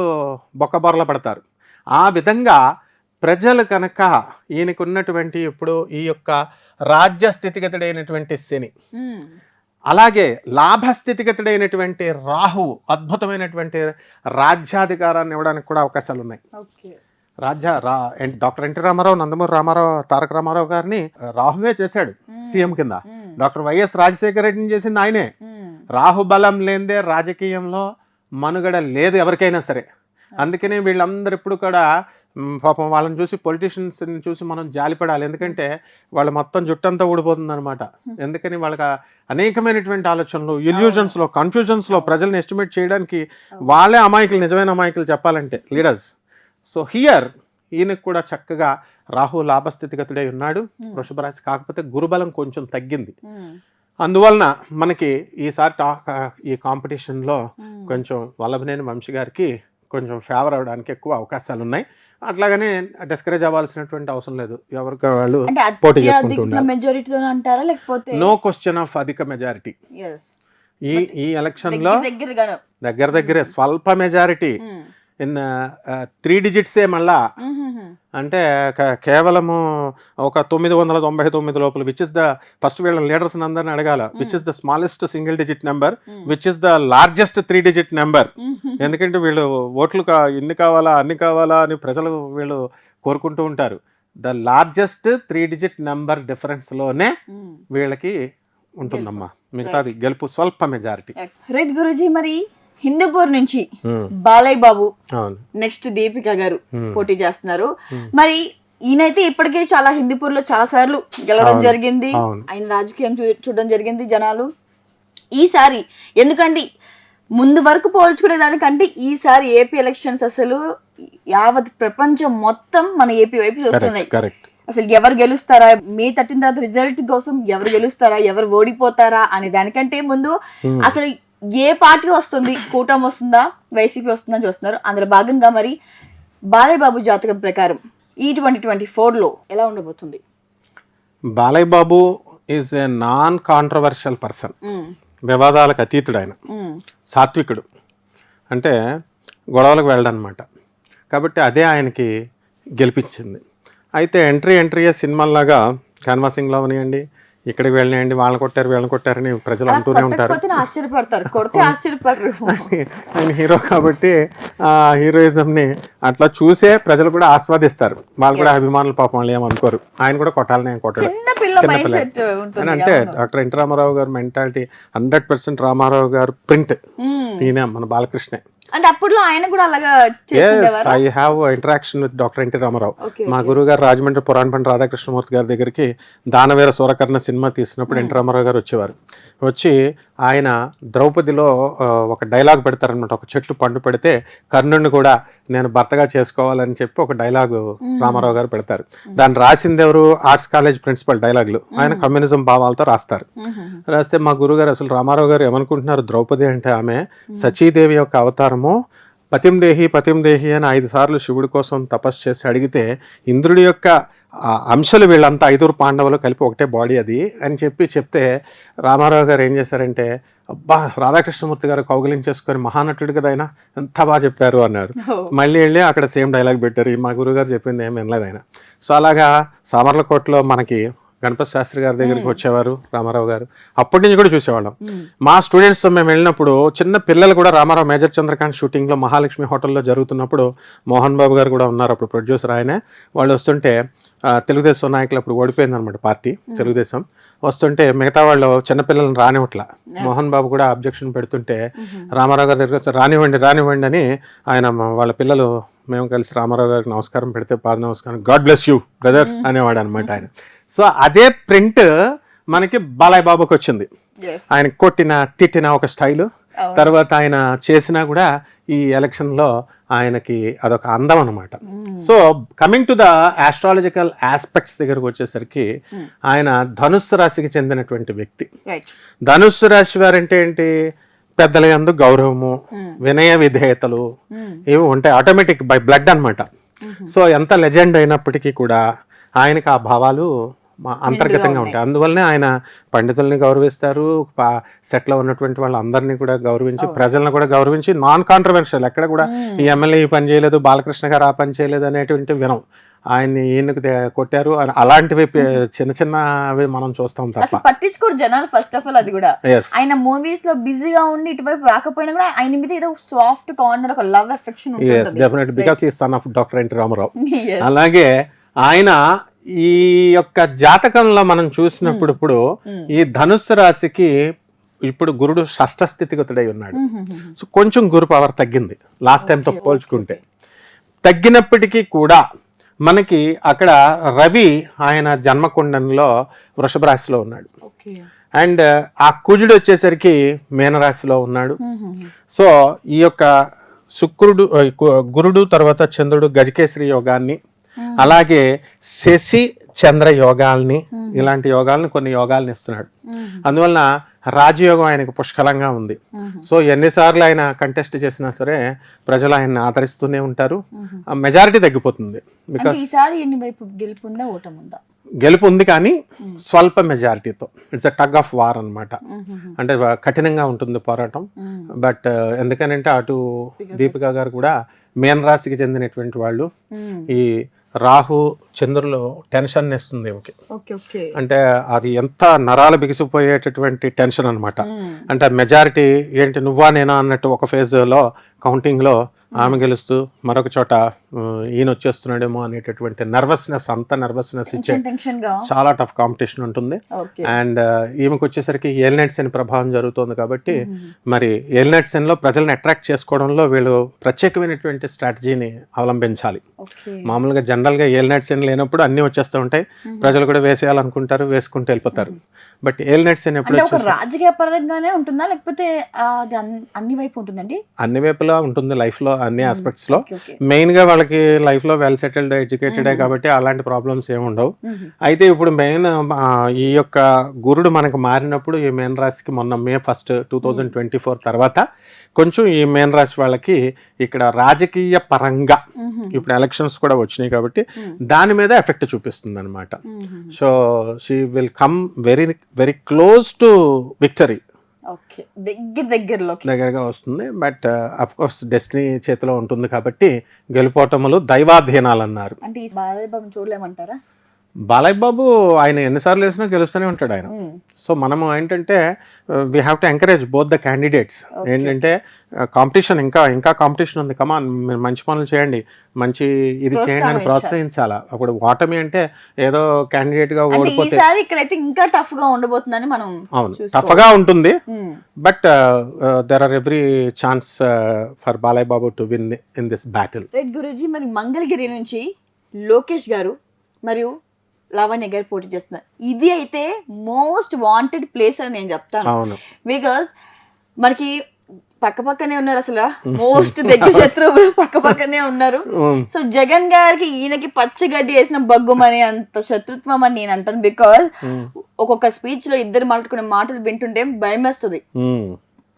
బొక్కబొరల పడతారు. ఆ విధంగా ప్రజలు కనుక ఈయనకు ఉన్నటువంటి ఇప్పుడు ఈ యొక్క రాజ్య స్థితిగతుడైనటువంటి శని, అలాగే లాభస్థితిగతుడైనటువంటి రాహువు అద్భుతమైనటువంటి రాజ్యాధికారాన్ని ఇవ్వడానికి కూడా అవకాశాలు ఉన్నాయి. డాక్టర్ ఎన్టీ రామారావు, నందమూరి రామారావు, తారక రామారావు గారిని రాహువే చేశాడు సీఎం కింద. డాక్టర్ వైఎస్ రాజశేఖర రెడ్డిని చేసింది ఆయనే. రాహుబలం లేదే రాజకీయంలో మనుగడ లేదు ఎవరికైనా సరే. అందుకనే వీళ్ళందరూ ఇప్పుడు కూడా పాపం వాళ్ళని చూసి, పొలిటీషియన్స్ని చూసి మనం జాలిపడాలి. ఎందుకంటే వాళ్ళు మొత్తం జుట్టంతా ఊడిపోతుంది అనమాట. ఎందుకని వాళ్ళకి అనేకమైనటువంటి ఆలోచనలు, ఇల్యూజన్స్లో, కన్ఫ్యూజన్స్లో ప్రజల్ని ఎస్టిమేట్ చేయడానికి వాళ్ళే అమాయకులు, నిజమైన అమాయకులు చెప్పాలంటే లీడర్స్. సో హియర్ ఈయనకు కూడా చక్కగా రాహు లాభస్థితిగతుడై ఉన్నాడు వృషభ రాశి. కాకపోతే గురుబలం కొంచెం తగ్గింది. అందువలన మనకి ఈసారి ఈ కాంపిటీషన్లో కొంచెం వల్లభనేని వంశీ గారికి కొంచెం ఫేవర్ అవడానికి ఎక్కువ అవకాశాలు ఉన్నాయి. అట్లాగనే డిస్కరేజ్ అవ్వాల్సినటువంటి అవసరం లేదు, ఎవరికి వాళ్ళు పోటీ చేసుకుంటున్నారు. మెజారిటీతో అంటారా లేకపోతే నో క్వశ్చన్ ఆఫ్ అధిక మెజారిటీ. ఈ ఎలక్షన్ లో దగ్గరే స్వల్ప మెజారిటీ ఇన్ 3 digits మళ్ళా, అంటే కేవలము ఒక 999 లోపల, విచ్ ఇస్ ద ఫస్ట్ వీళ్ళ లీడర్స్ అందరిని అడగాల, which is the smallest single digit number, which is the largest 3 digit number. ఎందుకంటే వీళ్ళు ఓట్లు ఇన్ని కావాలా అన్ని కావాలా అని ప్రజలు వీళ్ళు కోరుకుంటూ ఉంటారు. The largest 3 digit number difference లోనే వీళ్ళకి ఉంటుందమ్మా, మిగతాది గెలుపు స్వల్ప మెజారిటీ. రైట్ గురూజీ, మరి హిందూపూర్ నుంచి బాలయ్య బాబు, నెక్స్ట్ దీపిక గారు పోటీ చేస్తున్నారు. మరి ఈయనైతే ఇప్పటికే చాలా హిందూపూర్ లో చాలా సార్లు గెలవడం జరిగింది, ఆయన రాజకీయం చూడడం జరిగింది జనాలు. ఈసారి ఎందుకంటే ముందు వరకు పోల్చుకునే దానికంటే ఈసారి ఏపీ ఎలక్షన్స్ అసలు యావత్ ప్రపంచం మొత్తం మన ఏపీ వైపు చూస్తున్నాయి. అసలు ఎవరు గెలుస్తారా, మే 13 తర్వాత రిజల్ట్ కోసం ఎవరు గెలుస్తారా, ఎవరు ఓడిపోతారా అనే దానికంటే ముందు అసలు ఏ పార్టీ వస్తుంది, కూటమి వస్తుందా, వైసీపీ వస్తుందా చూస్తున్నారు. అందులో భాగంగా మరి బాలయ్య బాబు జాతకం ప్రకారం ఈ 2024లో ఎలా ఉండబోతుంది? Balayya Babu is a non controversial person, వివాదాలకు అతీతుడు, ఆయన సాత్వికుడు, అంటే గొడవలకు వెళ్ళడనమాట. కాబట్టి అదే ఆయనకి గెలిపించింది. అయితే ఎంట్రీ సినిమాలాగా క్యాన్వాసింగ్లో అవనివ్వండి, ఇక్కడికి వెళ్ళినాయండి, వాళ్ళని కొట్టారు వీళ్ళని కొట్టారని ప్రజలు అంటూనే ఉంటారు. ఆయన హీరో కాబట్టి ఆ హీరోయిజంని అట్లా చూసే ప్రజలు కూడా ఆస్వాదిస్తారు. వాళ్ళు కూడా అభిమానులు పాపం వాళ్ళు ఏమనుకోరు, ఆయన కూడా కొట్టాలని ఆయన కొట్టాడు అని. అంటే డాక్టర్ ఎన్టీ రామారావు గారు మెంటాలిటీ 100% రామారావు గారు ప్రింట్ ఈయన మన బాలకృష్ణ. అంటే అప్పట్లో ఆయన కూడా అలాగా I have interaction with doctor NT Ramarao. మా గురువు గారు రాజమండ్రి పురాణపండి రాధాకృష్ణమూర్తి గారి దగ్గరికి దానవీర సూరకర్ణ సినిమా తీసినప్పుడు ఎన్టీ రామారావు గారు వచ్చేవారు. వచ్చి ఆయన ద్రౌపదిలో ఒక డైలాగ్ పెడతారనమాట, ఒక చెట్టు పండు పెడితే కర్ణుడిని కూడా నేను భర్తగా చేసుకోవాలని చెప్పి ఒక డైలాగు రామారావు గారు పెడతారు. దాన్ని రాసింది ఎవరు? ఆర్ట్స్ కాలేజ్ ప్రిన్సిపల్ డైలాగులు. ఆయన కమ్యూనిజం భావాలతో రాస్తారు. రాస్తే మా గురుగారు అసలు రామారావు గారు ఏమనుకుంటున్నారు, ద్రౌపది అంటే ఆమె సచీదేవి యొక్క అవతారము, పతిం దేహి అని 5 సార్లు శివుడి కోసం తపస్సు చేసి అడిగితే ఇంద్రుడి యొక్క అంశాలు వీళ్ళంతా 5 పాండవులు కలిపి ఒకటే బాడీ అది అని చెప్తే రామారావు గారు ఏం చేశారంటే, అబ్బా రాధాకృష్ణమూర్తి గారు కౌగిలించేసుకొని మహానటుడు కదా ఆయన, ఎంత బాగా చెప్పారు అన్నారు. మళ్ళీ వెళ్ళి అక్కడ సేమ్ డైలాగ్ పెట్టారు. మా గురుగారు చెప్పింది ఏమి వినలేదు ఆయన. సో అలాగా సామర్లకోటలో మనకి గణపతి శాస్త్రి గారి దగ్గరికి వచ్చేవారు రామారావు గారు. అప్పటి నుంచి కూడా చూసేవాళ్ళం. మా స్టూడెంట్స్తో మేము వెళ్ళినప్పుడు చిన్న పిల్లలు కూడా రామారావు మేజర్ చంద్రకాంత్ షూటింగ్లో మహాలక్ష్మి హోటల్లో జరుగుతున్నప్పుడు మోహన్ బాబు గారు కూడా ఉన్నారు, అప్పుడు ప్రొడ్యూసర్ ఆయనే. వాళ్ళు వస్తుంటే తెలుగుదేశం నాయకులు అప్పుడు ఓడిపోయింది అనమాట పార్టీ తెలుగుదేశం. వస్తుంటే మిగతా వాళ్ళు చిన్నపిల్లలను రానివ్వట్లా. మోహన్ బాబు కూడా అబ్జెక్షన్ పెడుతుంటే రామారావు గారి దగ్గర రానివ్వండి అని ఆయన వాళ్ళ పిల్లలు మేము కలిసి రామారావు గారికి నమస్కారం పెడితే పాద నమస్కారం, గాడ్ బ్లెస్ యూ బ్రదర్ అనేవాడు అనమాట ఆయన. సో అదే ప్రింట్ మనకి బాలయ్య బాబుకి వచ్చింది. ఆయన తిట్టిన ఒక స్టైలు, తర్వాత ఆయన చేసినా కూడా ఈ ఎలక్షన్లో ఆయనకి అదొక అందం అనమాట. So coming to the astrological aspects దగ్గరకు వచ్చేసరికి ఆయన ధనుస్సు రాశికి చెందినటువంటి వ్యక్తి. ధనుస్సు రాశి వారంటే ఏంటి? పెద్దల యందు గౌరవము, వినయ విధేయతలు ఇవి ఉంటాయి ఆటోమేటిక్ బై బ్లడ్ అనమాట. సో ఎంత లెజెండ్ అయినప్పటికీ కూడా ఆయనకు ఆ భావాలు అంతర్గతంగా ఉంటాయి. అందువల్లనే ఆయన పండితుల్ని గౌరవిస్తారు, సెట్లో ఉన్నటువంటి వాళ్ళందరినీ కూడా గౌరవించి, ప్రజలను కూడా గౌరవించి, నాన్ కాంట్రవర్షియల్ ఎక్కడ కూడా ఈ ఎమ్మెల్యే ఈ పని చేయలేదు, బాలకృష్ణ గారు ఆ పని చేయలేదు అనేటువంటి వినం. ఆయన్ని ఈయనకు కొట్టారు అలాంటివి చిన్నవి మనం చూస్తాం తప్ప పట్టించుకోరు జనాలు. ఫస్ట్ ఆఫ్ ఆల్ అది కూడా ఆయన మూవీస్ లో బిజీగా ఉండి ఇటువైపు రాకపోయినా కూడా ఆయన మీద ఏదో సాఫ్ట్ కార్నర్, ఒక లవ్ ఎఫెక్షన్ ఉంటుంది. డెఫినెట్లీ బికాస్ ఈ son of doctor NT Ramarao. అలాగే ఆయన ఈ యొక్క జాతకంలో మనం చూసినప్పుడు ఇప్పుడు ఈ ధనుస్సు రాశికి ఇప్పుడు గురుడు షష్ఠ స్థితిగతుడై ఉన్నాడు. సో కొంచెం గురు పవర్ తగ్గింది లాస్ట్ టైంతో పోల్చుకుంటే. తగ్గినప్పటికీ కూడా మనకి అక్కడ రవి ఆయన జన్మకుండంలో వృషభ రాశిలో ఉన్నాడు, అండ్ ఆ కుజుడు వచ్చేసరికి మీనరాశిలో ఉన్నాడు. సో ఈ యొక్క శుక్రుడు గురుడు తర్వాత చంద్రుడు గజకేశ్వరి యోగాన్ని అలాగే శశి చంద్ర యోగాల్ని, ఇలాంటి యోగాల్ని, కొన్ని యోగాల్ని ఇస్తున్నాడు. అందువలన రాజయోగం ఆయనకు పుష్కలంగా ఉంది. సో ఎన్నిసార్లు ఆయన కంటెస్ట్ చేసినా సరే ప్రజలు ఆయన్ని ఆదరిస్తూనే ఉంటారు. మెజారిటీ తగ్గిపోతుంది. బికాస్ ఈసారి ఎన్ని వైపు గెలుపుందా ఓటముందా? గెలుపు ఉంది కానీ స్వల్ప మెజారిటీతో. It's a tug of war అన్నమాట. అంటే కఠినంగా ఉంటుంది పోరాటం. బట్ ఎందుకనంటే అటు దీపిక గారు కూడా మీన రాశికి చెందినటువంటి వాళ్ళు. ఈ రాహు చంద్రులో టెన్షన్ ఇస్తుంది ఈమెకి. అంటే అది ఎంత నరాలు బిగిసిపోయేటటువంటి టెన్షన్ అనమాట. అంటే మెజారిటీ ఏంటి నువ్వా నేనా అన్నట్టు ఒక ఫేజ్లో కౌంటింగ్లో ఆమె గెలుస్తూ మరొక చోట ఈయన వచ్చేస్తున్నాడేమో అనేటటువంటి నర్వస్నెస్, అంత నర్వస్నెస్ ఇచ్చే చాలా టఫ్ కాంపిటీషన్ ఉంటుంది. అండ్ ఈమెకు వచ్చేసరికి ఏలినైట్ శని ప్రభావం జరుగుతుంది కాబట్టి మరి ఏలినైట్ శనిలో ప్రజల్ని అట్రాక్ట్ చేసుకోవడంలో వీళ్ళు ప్రత్యేకమైనటువంటి స్ట్రాటజీని అవలంబించాలి. మామూలుగా జనరల్గా ఏలినైట్ శని లేనప్పుడు అన్నీ వచ్చేస్తూ ఉంటాయి, ప్రజలు కూడా వేసేయాలనుకుంటారు, వేసుకుంటూ వెళ్ళిపోతారు. బట్ ఏలినైట్ శని ఎప్పుడు రాజకీయ పరంగానే ఉంటుందా లేకపోతే అన్ని వైపు ఉంటుందండి? అన్ని వైపులా ఉంటుంది లైఫ్ లో, అన్ని ఆస్పెక్ట్స్ లో. మెయిన్ గా వాళ్ళకి లైఫ్ లో వెల్ సెటిల్డ్, ఎడ్యుకేటెడ్ కాబట్టి అలాంటి ప్రాబ్లమ్స్ ఏమి ఉండవు. అయితే ఇప్పుడు మెయిన్ ఈ యొక్క గురుడు మనకు మారినప్పుడు ఈ మీన రాశికి మొన్న May 1, 2024 తర్వాత కొంచెం ఈ మీన రాశి వాళ్ళకి ఇక్కడ రాజకీయ పరంగా ఇప్పుడు ఎలక్షన్స్ కూడా వచ్చినాయి కాబట్టి దాని మీద ఎఫెక్ట్ చూపిస్తుంది అనమాట. So she will come very very close to victory. దగ్గరగా వస్తుంది. బట్ అఫ్ కోర్స్ డెస్టినీ చేతిలో ఉంటుంది కాబట్టి గెలుపోటములు దైవాధీనాలు అన్నారు. అంటే ఈ బాలయ్య బాబు చూడలేమంటారా? బాలయ్య బాబు ఆయన ఎన్నిసార్లు వేసినా గెలుస్తూనే ఉంటాడు ఆయన. సో మనము ఏంటంటే we have to encourage both the candidates. ఏంటంటే కాంపిటీషన్ ఇంకా కాంపిటీషన్ ఉంది, కమాన్ మీరు మంచి పనులు చేయండి, మంచి ఇది చేయండి అని ప్రోత్సహించాలా. అప్పుడు ఓటమి అంటే ఏదో క్యాండిడేట్ గా ఓడిపోతే ఇక్కడైతే ఇంకా టఫ్ గా ఉండబోతుందని మనం. అవును, టఫ్ గా ఉంటుంది. But there or every chance for Balayya Babu to win in this battle. Guruji, మరి మంగళగిరి నుంచి లోకేష్ గారు మరియు లావణ్య గారు పోటీ చేస్తున్నారు. ఇది అయితే మోస్ట్ వాంటెడ్ ప్లేస్ అని నేను చెప్తాను. బికాస్ మనకి పక్కనే ఉన్నారు, అసలు మోస్ట్ దగ్గర శత్రువులు పక్కనే ఉన్నారు. సో జగన్ గారికి ఈయనకి పచ్చగడ్డి వేసిన బగ్గుమని అంత శత్రుత్వం అని నేను అంటాను. బికాస్ ఒక్కొక్క స్పీచ్ లో ఇద్దరు మాట్లాడుకునే మాటలు వింటుంటే భయం వేస్తుంది.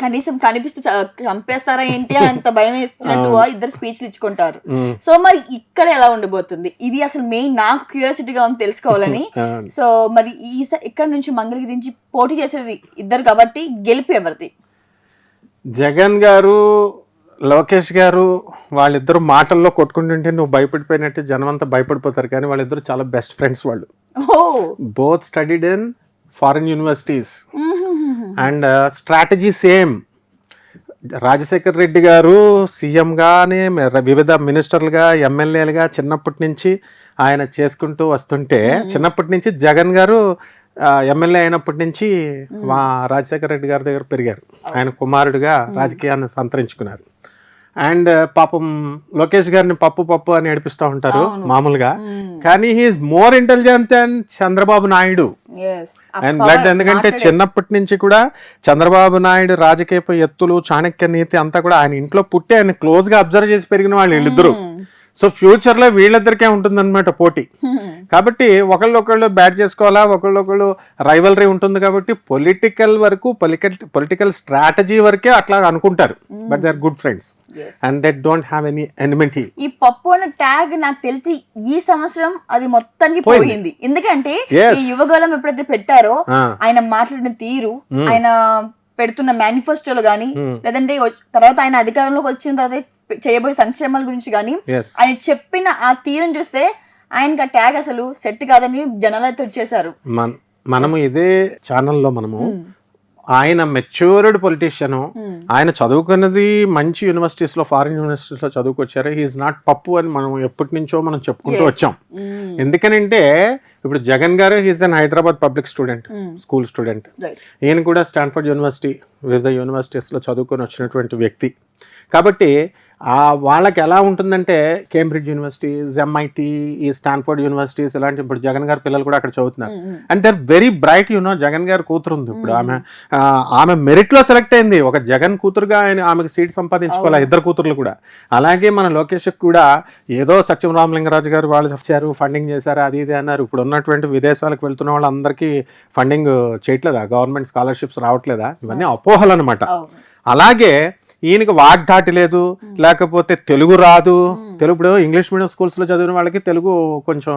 కనీసం కనిపిస్తే చంపేస్తారా ఏంటి అంత భయం వేస్తున్నట్టు ఇద్దరు స్పీచ్లు ఇచ్చుకుంటారు. సో మరి ఇక్కడ ఎలా ఉండబోతుంది, ఇది అసలు మెయిన్ నాకు క్యూరియాసిటీగా ఉంది తెలుసుకోవాలని. సో మరి ఇక్కడ నుంచి మంగళగిరి నుంచి పోటీ చేసేది ఇద్దరు కాబట్టి గెలుపు ఎవరిది? జగన్ గారు, లోకేష్ గారు వాళ్ళిద్దరు మాటల్లో కొట్టుకుంటుంటే నువ్వు భయపడిపోయినట్టు జనం అంతా భయపడిపోతారు. కానీ వాళ్ళిద్దరు చాలా బెస్ట్ ఫ్రెండ్స్. వాళ్ళు both studied in foreign universities and strategy same. Rajasekhar Reddy గారు సీఎంగానే వివిధ మినిస్టర్లుగా, ఎమ్మెల్యేలుగా చిన్నప్పటి నుంచి ఆయన చేసుకుంటూ వస్తుంటే, చిన్నప్పటి నుంచి జగన్ గారు ఎమ్మెల్యే అయినప్పటి నుంచి మా రాజశేఖర రెడ్డి గారి దగ్గర పెరిగారు. ఆయన కుమారుడిగా రాజకీయాన్ని సంతరించుకున్నారు. అండ్ పాపం లోకేష్ గారిని పప్పు అని ఏడిపిస్తూ ఉంటారు మామూలుగా, కానీ he's more intelligent than Chandrababu Naidu and blood. ఎందుకంటే చిన్నప్పటి నుంచి కూడా చంద్రబాబు నాయుడు రాజకీయ ఎత్తులు, చాణక్య నీతి అంతా కూడా ఆయన ఇంట్లో పుట్టి ఆయన క్లోజ్ గా అబ్జర్వ్ చేసి పెరిగిన వాళ్ళు వీళ్ళిద్దరు. సో ఫ్యూచర్ లో వీళ్ళిద్దరికే ఉంటుంది అనమాట పోటీ. కాబట్టి ఒకళ్ళొకళ్ళు బ్యాట్ చేసుకోవాలా, ఒకళ్ళొకళ్ళు రైవలరీ ఉంటుంది. కాబట్టి పొలిటికల్ వరకు, పొలిటికల్ స్ట్రాటజీ వరకే అట్లా అనుకుంటారు. But they are good friends and they don't have any enmity. ఈ పప్పు అనే ట్యాగ్ నాకు తెలిసి ఈ సంవత్సరం అది మొత్తానికి పోయింది. ఎందుకంటే ఈ యువగలం ఎప్పుడైతే పెట్టారో ఆయన మాట్లాడిన తీరు, ఆయన పెడుతున్న మేనిఫెస్టోలో గానీ, లేదంటే తర్వాత ఆయన అధికారంలోకి వచ్చిన తర్వాత చేయబోయే సంక్షేమాల గురించి కానీ ఆయన చెప్పిన ఆ తీరుని చూస్తే ఆయనకి ఆ ట్యాగ్ అసలు సెట్ కాదని జనాలు అయితే వచ్చేసారు. మనము ఇదే ఛానల్లో మనము ఆయన మెచ్యూర్డ్ పొలిటీషియన్, ఆయన చదువుకున్నది మంచి యూనివర్సిటీస్ లో, ఫారిన్ యూనివర్సిటీస్ లో చదువుకొచ్చారు. హీఈస్ నాట్ పప్పు అని మనం ఎప్పటి నుంచో మనం చెప్పుకుంటూ వచ్చాం. ఎందుకనంటే ఇప్పుడు Jagan garu he's an Hyderabad public student, school student. ఈయన కూడా స్టాన్ఫర్డ్ యూనివర్సిటీ, వివిధ యూనివర్సిటీస్ లో చదువుకొని వచ్చినటువంటి వ్యక్తి. కాబట్టి వాళ్ళకి ఎలా ఉంటుందంటే కేంబ్రిడ్జ్ యూనివర్సిటీ, MIT, ఈ స్టాన్ఫోర్డ్ యూనివర్సిటీస్ ఇలాంటి, ఇప్పుడు జగన్ గారి పిల్లలు కూడా అక్కడ చదువుతున్నారు. And they are very bright. Jagan గారి కూతురు ఉంది ఇప్పుడు, ఆమె మెరిట్ లో సెలెక్ట్ అయింది. ఒక జగన్ కూతురుగా ఆమెకు సీట్ సంపాదించుకోవాలి, ఇద్దరు కూతుర్లు కూడా. అలాగే మన లోకేష్ కూడా ఏదో సత్యం రామలింగరాజు గారు వాళ్ళు వచ్చారు, ఫండింగ్ చేశారు, అది ఇది అన్నారు. ఇప్పుడు ఉన్నటువంటి విదేశాలకు వెళ్తున్న వాళ్ళందరికీ ఫండింగ్ చేయట్లేదా, గవర్నమెంట్ స్కాలర్షిప్స్ రావట్లేదా? ఇవన్నీ అపోహలు అనమాట. అలాగే ఈయనకి వాగ్దాటి లేదు, లేకపోతే తెలుగు రాదు. తెలుగు ఇంగ్లీష్ మీడియం స్కూల్స్లో చదివిన వాళ్ళకి తెలుగు కొంచెం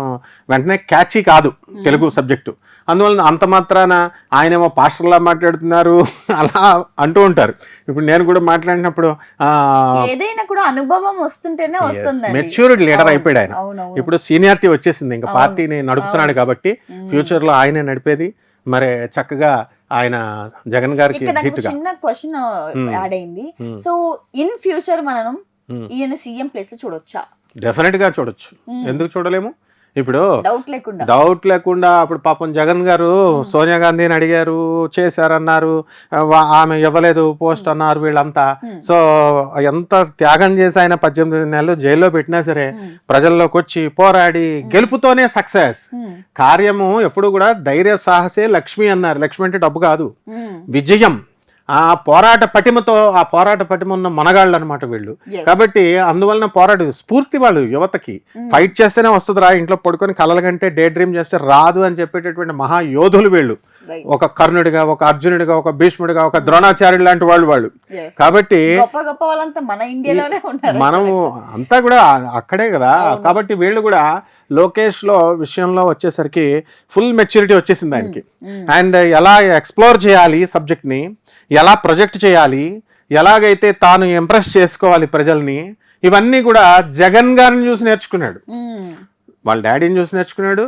వెంటనే క్యాచీ కాదు తెలుగు సబ్జెక్టు. అందువల్ల అంత మాత్రాన ఆయనేమో పాస్టర్లా మాట్లాడుతున్నారు అలా అంటూ ఉంటారు. ఇప్పుడు నేను కూడా మాట్లాడినప్పుడు ఏదైనా కూడా అనుభవం వస్తుంటేనే వస్తుంది. మెచ్యూర్డ్ లీడర్ అయిపోయాడు ఆయన. ఇప్పుడు సీనియారిటీ వచ్చేసింది, ఇంకా పార్టీని నడుపుతున్నాడు కాబట్టి ఫ్యూచర్లో ఆయనే నడిపేది. మరి చక్కగా ఆయన జగన్ గారికి చిన్న క్వశ్చన్ యాడ్ అయింది. సో ఇన్ ఫ్యూచర్ మనం ఈయన సీఎం ప్లేస్ లో చూడొచ్చా? డెఫినెట్ గా చూడొచ్చు, ఎందుకు చూడలేము? ఇప్పుడు డౌట్ లేకుండా అప్పుడు పాపం జగన్ గారు సోనియా గాంధీని అడిగారు, చేశారన్నారు, ఆమె ఇవ్వలేదు పోస్ట్ అన్నారు వీళ్ళంతా. సో ఎంత త్యాగం చేసి ఆయన 18 నెలలు జైల్లో పెట్టినా సరే ప్రజల్లోకి వచ్చి పోరాడి గెలుపుతోనే సక్సెస్. కార్యము ఎప్పుడు కూడా ధైర్య సాహసే లక్ష్మి అన్నారు. లక్ష్మి అంటే డబ్బు కాదు, విజయం. ఆ పోరాట పటిమ ఉన్న మనగాళ్ళు అనమాట వీళ్ళు. కాబట్టి అందువలన పోరాట స్ఫూర్తి వాళ్ళు యువతకి. ఫైట్ చేస్తేనే వస్తుంది రా, ఇంట్లో పడుకొని కలల కంటే డే డ్రీమ్ చేస్తే రాదు అని చెప్పేటటువంటి మహాయోధులు వీళ్ళు. ఒక కర్ణుడిగా, ఒక అర్జునుడిగా, ఒక భీష్ముడిగా, ఒక ద్రోణాచార్యుడు లాంటి వాళ్ళు. కాబట్టి మనము అంతా కూడా అక్కడే కదా. కాబట్టి వీళ్ళు కూడా లోకేష్ లో విషయంలో వచ్చేసరికి ఫుల్ మెచ్యూరిటీ వచ్చేసింది ఆయనకి. అండ్ ఎలా ఎక్స్ప్లోర్ చేయాలి సబ్జెక్ట్ ని, ఎలా ప్రొజెక్ట్ చేయాలి, ఎలాగైతే తాను ఇంప్రెస్ చేసుకోవాలి ప్రజల్ని, ఇవన్నీ కూడా జగన్ గారిని చూసి నేర్చుకున్నాడు. వాళ్ళ డాడీని చూసి నేర్చుకున్నాడు,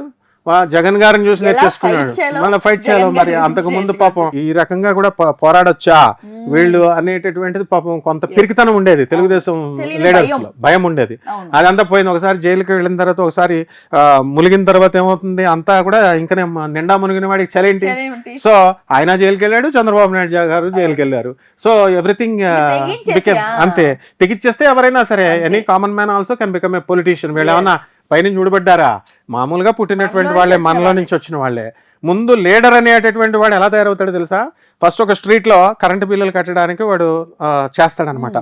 జగన్ గారిని చూసి నేర్చేసుకున్నాడు. మళ్ళీ ఫైట్ చేయాలి. మరి అంతకు ముందు పాపం ఈ రకంగా కూడా పోరాడొచ్చా వీళ్ళు అనేటటువంటిది పాపం కొంత పిరికితనం ఉండేది తెలుగుదేశం లీడర్స్ లో, భయం ఉండేది. అదంతా పోయింది. ఒకసారి జైలుకి వెళ్ళిన తర్వాత, ఒకసారి ములిగిన తర్వాత ఏమవుతుంది, అంతా కూడా ఇంకనే నిండా మునిగిన వాడికి చలేంటి. సో ఆయన జైలుకి వెళ్ళాడు, చంద్రబాబు నాయుడు గారు జైలుకి వెళ్ళారు. సో ఎవ్రీథింగ్ అంతే. తెగిచ్చేస్తే ఎవరైనా సరే, any common man also can become a politician. వీళ్ళు ఏమన్నా పైనుంచి చూడబడ్డారా? మామూలుగా పుట్టినటువంటి వాళ్ళే, మనలో నుంచి వచ్చిన వాళ్ళే. ముందు లీడర్ అనేటటువంటి వాడు ఎలా తయారవుతాడో తెలుసా? ఫస్ట్ ఒక స్ట్రీట్ లో కరెంటు బిల్లులు కట్టడానికి వాడు చేస్తాడనమాట.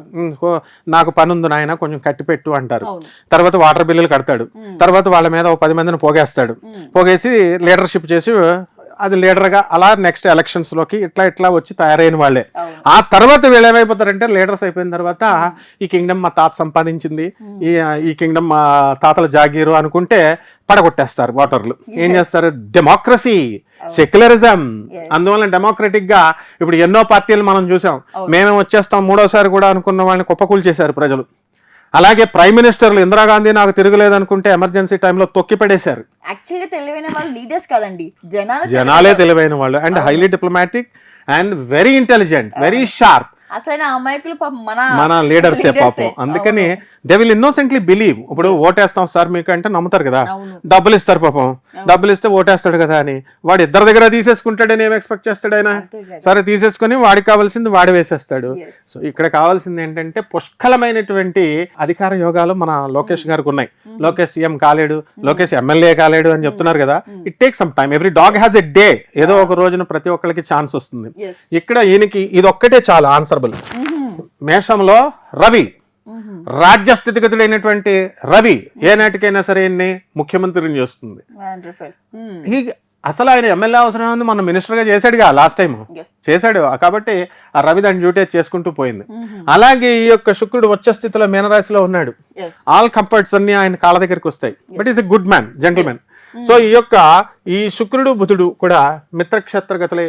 నాకు పని ఉంది నాయన కొంచెం కట్టి పెట్టు అంటారు. తర్వాత వాటర్ బిల్లులు కడతాడు. తర్వాత వాళ్ళ మీద 10 మందిని పోగేస్తాడు. పోగేసి లీడర్షిప్ చేసి అది లీడర్గా అలా నెక్స్ట్ ఎలక్షన్స్ లోకి ఇట్లా వచ్చి తయారైన వాళ్ళే. ఆ తర్వాత వీళ్ళు ఏమైపోతారంటే, లీడర్స్ అయిపోయిన తర్వాత ఈ కింగ్డమ్ మా తాత సంపాదించింది, ఈ కింగ్డమ్ మా తాతల జాగీరు అనుకుంటే పడగొట్టేస్తారు ఓటర్లు. ఏం చేస్తారు? Democracy, secularism. అందువల్ల డెమోక్రటిక్ గా ఇప్పుడు ఎన్నో పార్టీలు మనం చూసాం. మేమే వచ్చేస్తాం మూడోసారి కూడా అనుకున్న వాళ్ళని కుప్పకూలు చేశారు ప్రజలు. అలాగే ప్రైమ్ మినిస్టర్లు ఇందిరాగాంధీ నాకు తిరగలేదు అనుకుంటే ఎమర్జెన్సీ టైంలో తొక్కి పడేశారు. జనాలే తెలివైన వాళ్ళు. And highly diplomatic and very intelligent, very sharp. మన లీడర్సే పాపం. అందుకని దే విల్ ఇన్నోసెంట్లీ బిలీవ్. ఇప్పుడు ఓటేస్తాం సార్ మీకు అంటే నమ్ముతారు కదా, డబ్బులు ఇస్తారు పాపం. డబ్బులు ఇస్తే ఓటేస్తాడు కదా అని వాడు ఇద్దరి దగ్గర తీసేసుకుంటాడని ఏం ఎక్స్పెక్ట్ చేస్తాడు ఆయన? సరే తీసేసుకుని వాడికి కావాల్సింది వాడు వేసేస్తాడు. సో ఇక్కడ కావాల్సింది ఏంటంటే పుష్కలమైనటువంటి అధికార యోగాలు మన లోకేష్ గారికి ఉన్నాయి. లోకేష్ సీఎం కాలేడు, లోకేష్ ఎమ్మెల్యే కాలేడు అని చెప్తున్నారు కదా. It take some time. Every dog has a day. ఏదో ఒక రోజున ప్రతి ఒక్కరికి ఛాన్స్ వస్తుంది. ఇక్కడ ఈయనకి ఇది ఒక్కటే చాలు ఆన్సర్. మేషంలో రవి, రాజ్య స్థితిగతుడైనటువంటి రవి ఏ నాటికైనా సరే ముఖ్యమంత్రిని చేస్తుంది. అసలు ఆయన ఎమ్మెల్యే అవసరం ఉంది, మన మినిస్టర్ గా చేశాడుగా లాస్ట్ టైం చేశాడు. కాబట్టి ఆ రవి దాన్ని డ్యూటీ చేసుకుంటూ పోయింది. అలాగే ఈ యొక్క శుక్రుడు వచ్చే స్థితిలో మీనరాశిలో ఉన్నాడు. ఆల్ కంఫర్ట్స్ అన్ని ఆయన కాళ్ళ దగ్గరికి వస్తాయి. But is a good man, gentlemen. So ఈ శుక్రుడు బుధుడు కూడా మిత్రక్షేత్రగతులే,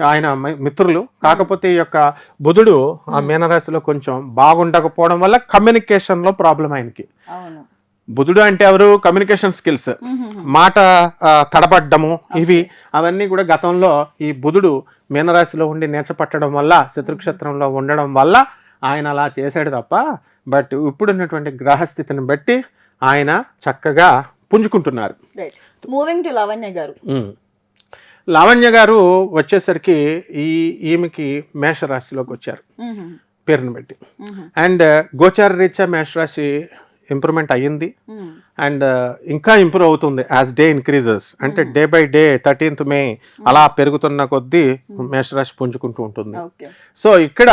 ఆయన మిత్రులు. కాకపోతే ఈ యొక్క బుధుడు ఆ మీనరాశిలో కొంచెం బాగుండకపోవడం వల్ల కమ్యూనికేషన్ లో ప్రాబ్లం ఆయనకి. బుధుడు అంటే ఎవరు? కమ్యూనికేషన్ స్కిల్స్, మాట తడబడ్డము, ఇవి అవన్నీ కూడా గతంలో ఈ బుధుడు మీనరాశిలో ఉండి నేచపట్టడం వల్ల, శత్రుక్షేత్రంలో ఉండడం వల్ల ఆయన అలా చేశాడు తప్ప. బట్ ఇప్పుడున్నటువంటి గ్రహస్థితిని బట్టి ఆయన చక్కగా పుంజుకుంటున్నారు. మూవింగ్ టు లావణ్య గారు. లావణ్య గారు వచ్చేసరికి ఈమెకి మేషరాశిలోకి వచ్చారు. పేరుని బట్టి. అండ్ గోచార రీత్యా మేషరాశి ఇంప్రూవ్మెంట్ అయ్యింది అండ్ ఇంకా ఇంప్రూవ్ అవుతుంది యాజ్ డే ఇంక్రీజెస్. అంటే day by day 13th May అలా పెరుగుతున్న కొద్దీ మేషరాశి పుంజుకుంటూ ఉంటుంది. సో ఇక్కడ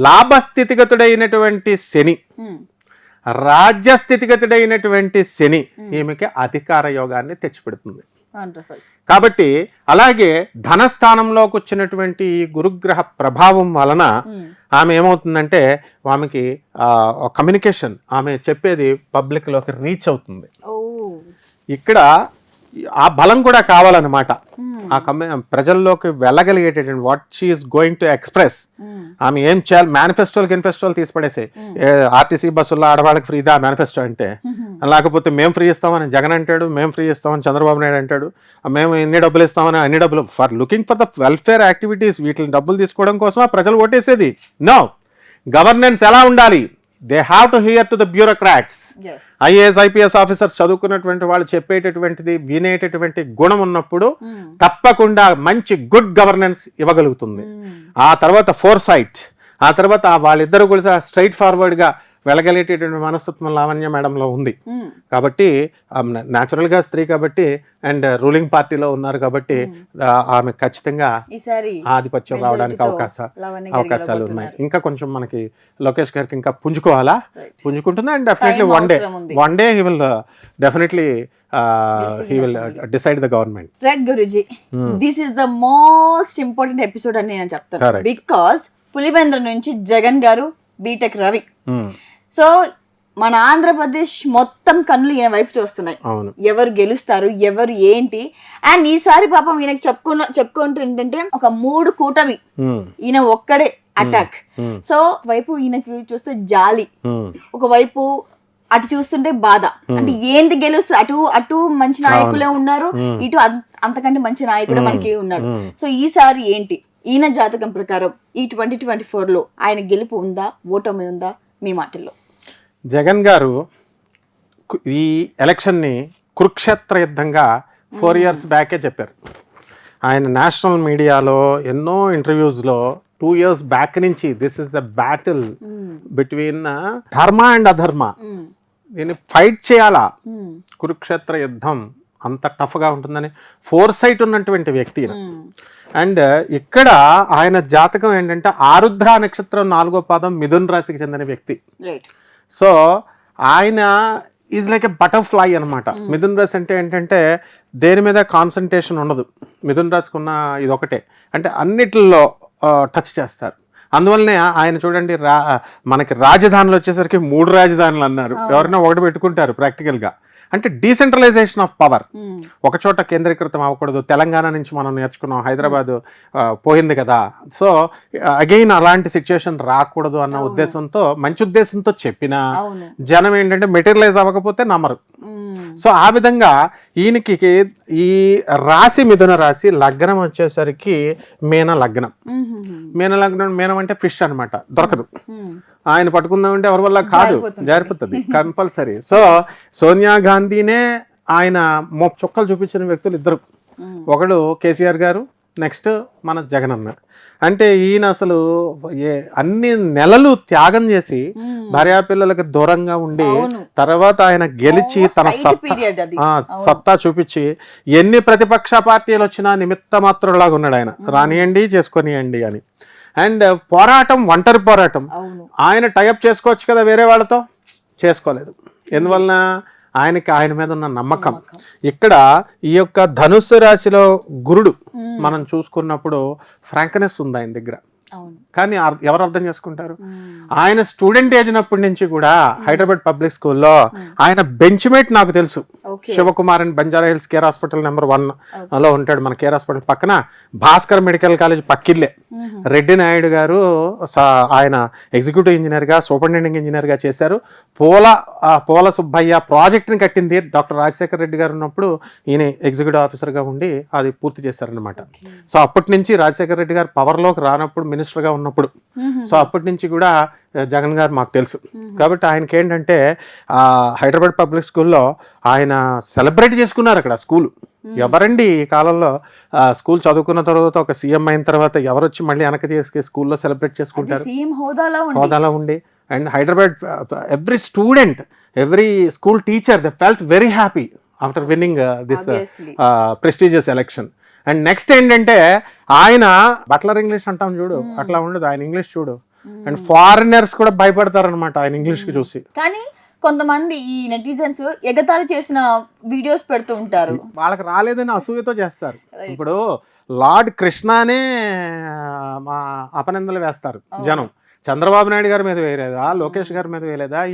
లాభస్థితిగతుడైనటువంటి శని, రాజ్యస్థితిగతుడైనటువంటి శని ఈమెకి అధికార యోగాన్ని తెచ్చిపెడుతుంది. కాబట్టి అలాగే ధనస్థానంలోకి వచ్చినటువంటి ఈ గురుగ్రహ ప్రభావం వలన ఆమె ఏమవుతుందంటే ఆమెకి కమ్యూనికేషన్, ఆమె చెప్పేది పబ్లిక్ లోకి రీచ్ అవుతుంది. ఇక్కడ ఆ బలం కూడా కావాలన్నమాట. ఆ ప్రజల్లోకి వెళ్ళగలిగేటటువంటి what she's going to express. ఆమె ఏం చేయాలి, మేనిఫెస్టోలు తీసి పడేసాయి. ఆర్టీసీ బస్సుల్లో ఆడవాళ్ళకి ఫ్రీదా మేనిఫెస్టో అంటే, లేకపోతే మేము ఫ్రీ ఇస్తామని జగన్ అంటాడు, మేము ఫ్రీ ఇస్తామని చంద్రబాబు నాయుడు అంటాడు, మేము ఎన్ని డబ్బులు ఇస్తామని అన్ని డబ్బులు for looking for the welfare activities, వీటిని డబ్బులు తీసుకోవడం కోసం ప్రజలు ఓటేసేది. నో, గవర్నెన్స్ ఎలా ఉండాలి, they have to hear to the bureaucrats. IAS IPS officers చదువుకున్నటువంటి వాళ్ళు చెప్పేటటువంటిది వినేటటువంటి గుణం ఉన్నప్పుడు తప్పకుండా మంచి గుడ్ గవర్నెన్స్ ఇవ్వగలుగుతుంది. ఆ తర్వాత ఫోర్సైట్, ఆ తర్వాత వాళ్ళిద్దరు కూడా స్ట్రైట్ ఫార్వర్డ్గా వెళ్ళగలిగేటటువంటి మనస్తత్వం లావణ్య మేడంలో ఉంది. కాబట్టి న్యాచురల్గా స్త్రీ కాబట్టి అండ్ రూలింగ్ పార్టీలో ఉన్నారు కాబట్టి ఆమె ఖచ్చితంగా ఆధిపత్యం రావడానికి అవకాశాలు ఉన్నాయి. ఇంకా కొంచెం మనకి లోకేష్ గారికి ఇంకా పుంజుకుంటుంది and definitely one day he will definitely he will decide the government. Right, Guruji. This is the most important episode అని నేను చెప్తాను. బికాస్ పులివెందుల నుంచి జగన్ గారు, బీటెక్ రవి. సో మన ఆంధ్రప్రదేశ్ మొత్తం కన్నులు ఈయన వైపు చూస్తున్నాయి. ఎవరు గెలుస్తారు, ఎవరు ఏంటి. అండ్ ఈసారి పాపం ఈయనకి చెప్పుకుంటుంటే ఒక 3 కూటమి, ఈయన ఒక్కడే అటాక్. సో వైపు ఈయనకి చూస్తే జాలి, ఒకవైపు అటు చూస్తుంటే బాధ. అంటే ఏంది గెలుస్తుంది, అటు మంచి నాయకులే ఉన్నారు, ఇటు అంతకంటే మంచి నాయకుడు మనకి ఉన్నాడు. సో ఈసారి ఏంటి ఈయన జాతకం ప్రకారం ఈ 2024లో ఆయన గెలుపు ఉందా, ఓటమి ఉందా, మీ మాటల్లో? జగన్ గారు ఈ ఎలక్షన్ని కురుక్షేత్ర యుద్ధంగా 4 years బ్యాకే చెప్పారు. ఆయన నేషనల్ మీడియాలో ఎన్నో ఇంటర్వ్యూస్లో 2 years బ్యాక్ నుంచి this is a battle between ధర్మ అండ్ అధర్మ, దీన్ని ఫైట్ చేయాలా, కురుక్షేత్ర యుద్ధం అంత టఫ్గా ఉంటుందని ఫోర్సైట్ ఉన్నటువంటి వ్యక్తి. అండ్ ఇక్కడ ఆయన జాతకం ఏంటంటే ఆరుద్ర నక్షత్రం 4వ పాదం మిథున్ రాశికి చెందిన వ్యక్తి. సో ఆయన ఈజ్ లైక్ ఎ బటర్ఫ్లై అనమాట. మిథున్ రాశి అంటే ఏంటంటే దేని మీద కాన్సన్ట్రేషన్ ఉండదు. మిథున్ రాశికి ఉన్న ఇది ఒకటే, అంటే అన్నిటిలో టచ్ చేస్తారు. అందువల్లనే ఆయన చూడండి మనకి రాజధానులు వచ్చేసరికి 3 రాజధానులు అన్నారు. ఎవరైనా ఒకటి పెట్టుకుంటారు ప్రాక్టికల్గా. అంటే డీసెంట్రలైజేషన్ ఆఫ్ పవర్, ఒక చోట కేంద్రీకృతం అవ్వకూడదు. తెలంగాణ నుంచి మనం నేర్చుకున్నాం, హైదరాబాద్ పోయింది కదా. సో అగైన్ అలాంటి సిచ్యువేషన్ రాకూడదు అన్న ఉద్దేశంతో, మంచి ఉద్దేశంతో చెప్పినా జనం ఏంటంటే మెటీరియలైజ్ అవ్వకపోతే నమ్మరు. సో ఆ విధంగా ఈయనకి ఈ రాశి మిథున రాశి, లగ్నం వచ్చేసరికి మీన లగ్నం. మీనం అంటే ఫిష్ అనమాట, దొరకదు. ఆయన పట్టుకుందామంటే ఎవరి వల్ల కాదు, జారిపోతుంది కంపల్సరీ. సో సోనియా గాంధీనే ఆయన చుక్కలు చూపించిన వ్యక్తులు ఇద్దరు, ఒకడు కేసీఆర్ గారు, నెక్స్ట్ మన జగన్ అన్న. అంటే ఈయన అసలు అన్ని నెలలు త్యాగం చేసి భార్యాపిల్లలకు దూరంగా ఉండి తర్వాత ఆయన గెలిచి తన సత్తా చూపించి ఎన్ని ప్రతిపక్ష పార్టీలు వచ్చినా నిమిత్త మాత్రులాగా ఉన్నాడు ఆయన. రానియండి, చేసుకొనియండి అని. అండ్ పోరాటం, ఒంటరి పోరాటం. ఆయన టైఅప్ చేసుకోవచ్చు కదా వేరే వాళ్ళతో, చేసుకోలేదు. ఎందువలన ఆయన మీద ఉన్న నమ్మకం. ఇక్కడ ఈ యొక్క ధనుస్సు రాశిలో గురుడు మనం చూసుకున్నప్పుడు ఫ్రాంక్నెస్ ఉంది ఆయన దగ్గర. కానీ ఎవరు అర్థం చేసుకుంటారు? ఆయన స్టూడెంట్ ఏజ్నప్పటి నుంచి కూడా హైదరాబాద్ పబ్లిక్ స్కూల్లో ఆయన బెంచ్ మేట్ నాకు తెలుసు. శివకుమార్ అని Banjara hills care hospital number 1లో ఉంటాడు. మన కేర్ హాస్పిటల్ పక్కన భాస్కర్ మెడికల్ కాలేజ్ పక్కిల్లే. రెడ్డి నాయుడు గారు ఆయన ఎగ్జిక్యూటివ్ ఇంజనీర్గా, సూపరింటెండింగ్ ఇంజనీర్గా చేశారు. పోల సుబ్బయ్య ప్రాజెక్ట్ని కట్టింది డాక్టర్ రాజశేఖర్ రెడ్డి గారు ఉన్నప్పుడు ఈయన ఎగ్జిక్యూటివ్ ఆఫీసర్గా ఉండి అది పూర్తి చేశారనమాట. సో అప్పటి నుంచి రాజశేఖర్ రెడ్డి గారు పవర్లోకి రానప్పుడు, మినిస్టర్గా ఉన్నప్పుడు, సో అప్పటి నుంచి కూడా జగన్ గారు మాకు తెలుసు. కాబట్టి ఆయనకి ఏంటంటే హైదరాబాద్ పబ్లిక్ స్కూల్లో ఆయన సెలబ్రేట్ చేసుకున్నారు అక్కడ స్కూల్. ఎవరండి ఈ కాలంలో స్కూల్ చదువుకున్న తర్వాత ఒక సీఎం అయిన తర్వాత ఎవరు వచ్చి మళ్ళీ వెనక చేసి స్కూల్లో సెలబ్రేట్ చేసుకుంటారు సీఎం హోదాలో హోదాలో ఉండి. And Hyderabad every student, every school teacher they felt very happy after winning this prestigious election. And next ఏంటంటే ఆయన బట్లర్ ఇంగ్లీష్ అంటాం చూడు, అట్లా ఉండదు ఆయన ఇంగ్లీష్ చూడు. అండ్ ఫారినర్స్ కూడా భయపడతారు అనమాట ఆయన ఇంగ్లీష్ కి చూసి. కానీ కొంతమంది ఈ నెటిజన్స్ ఎగతాళి చేసిన వీడియోస్ పెడుతూ ఉంటారు, వాళ్ళకి రాలేదని అసూయతో చేస్తారు. ఇప్పుడు లార్డ్ కృష్ణానే మా అపనిందలు వేస్తారు జనం. చంద్రబాబు నాయుడు గారి మీద వేయలేదా, లోకేష్ గారి మీద వేయలేదా?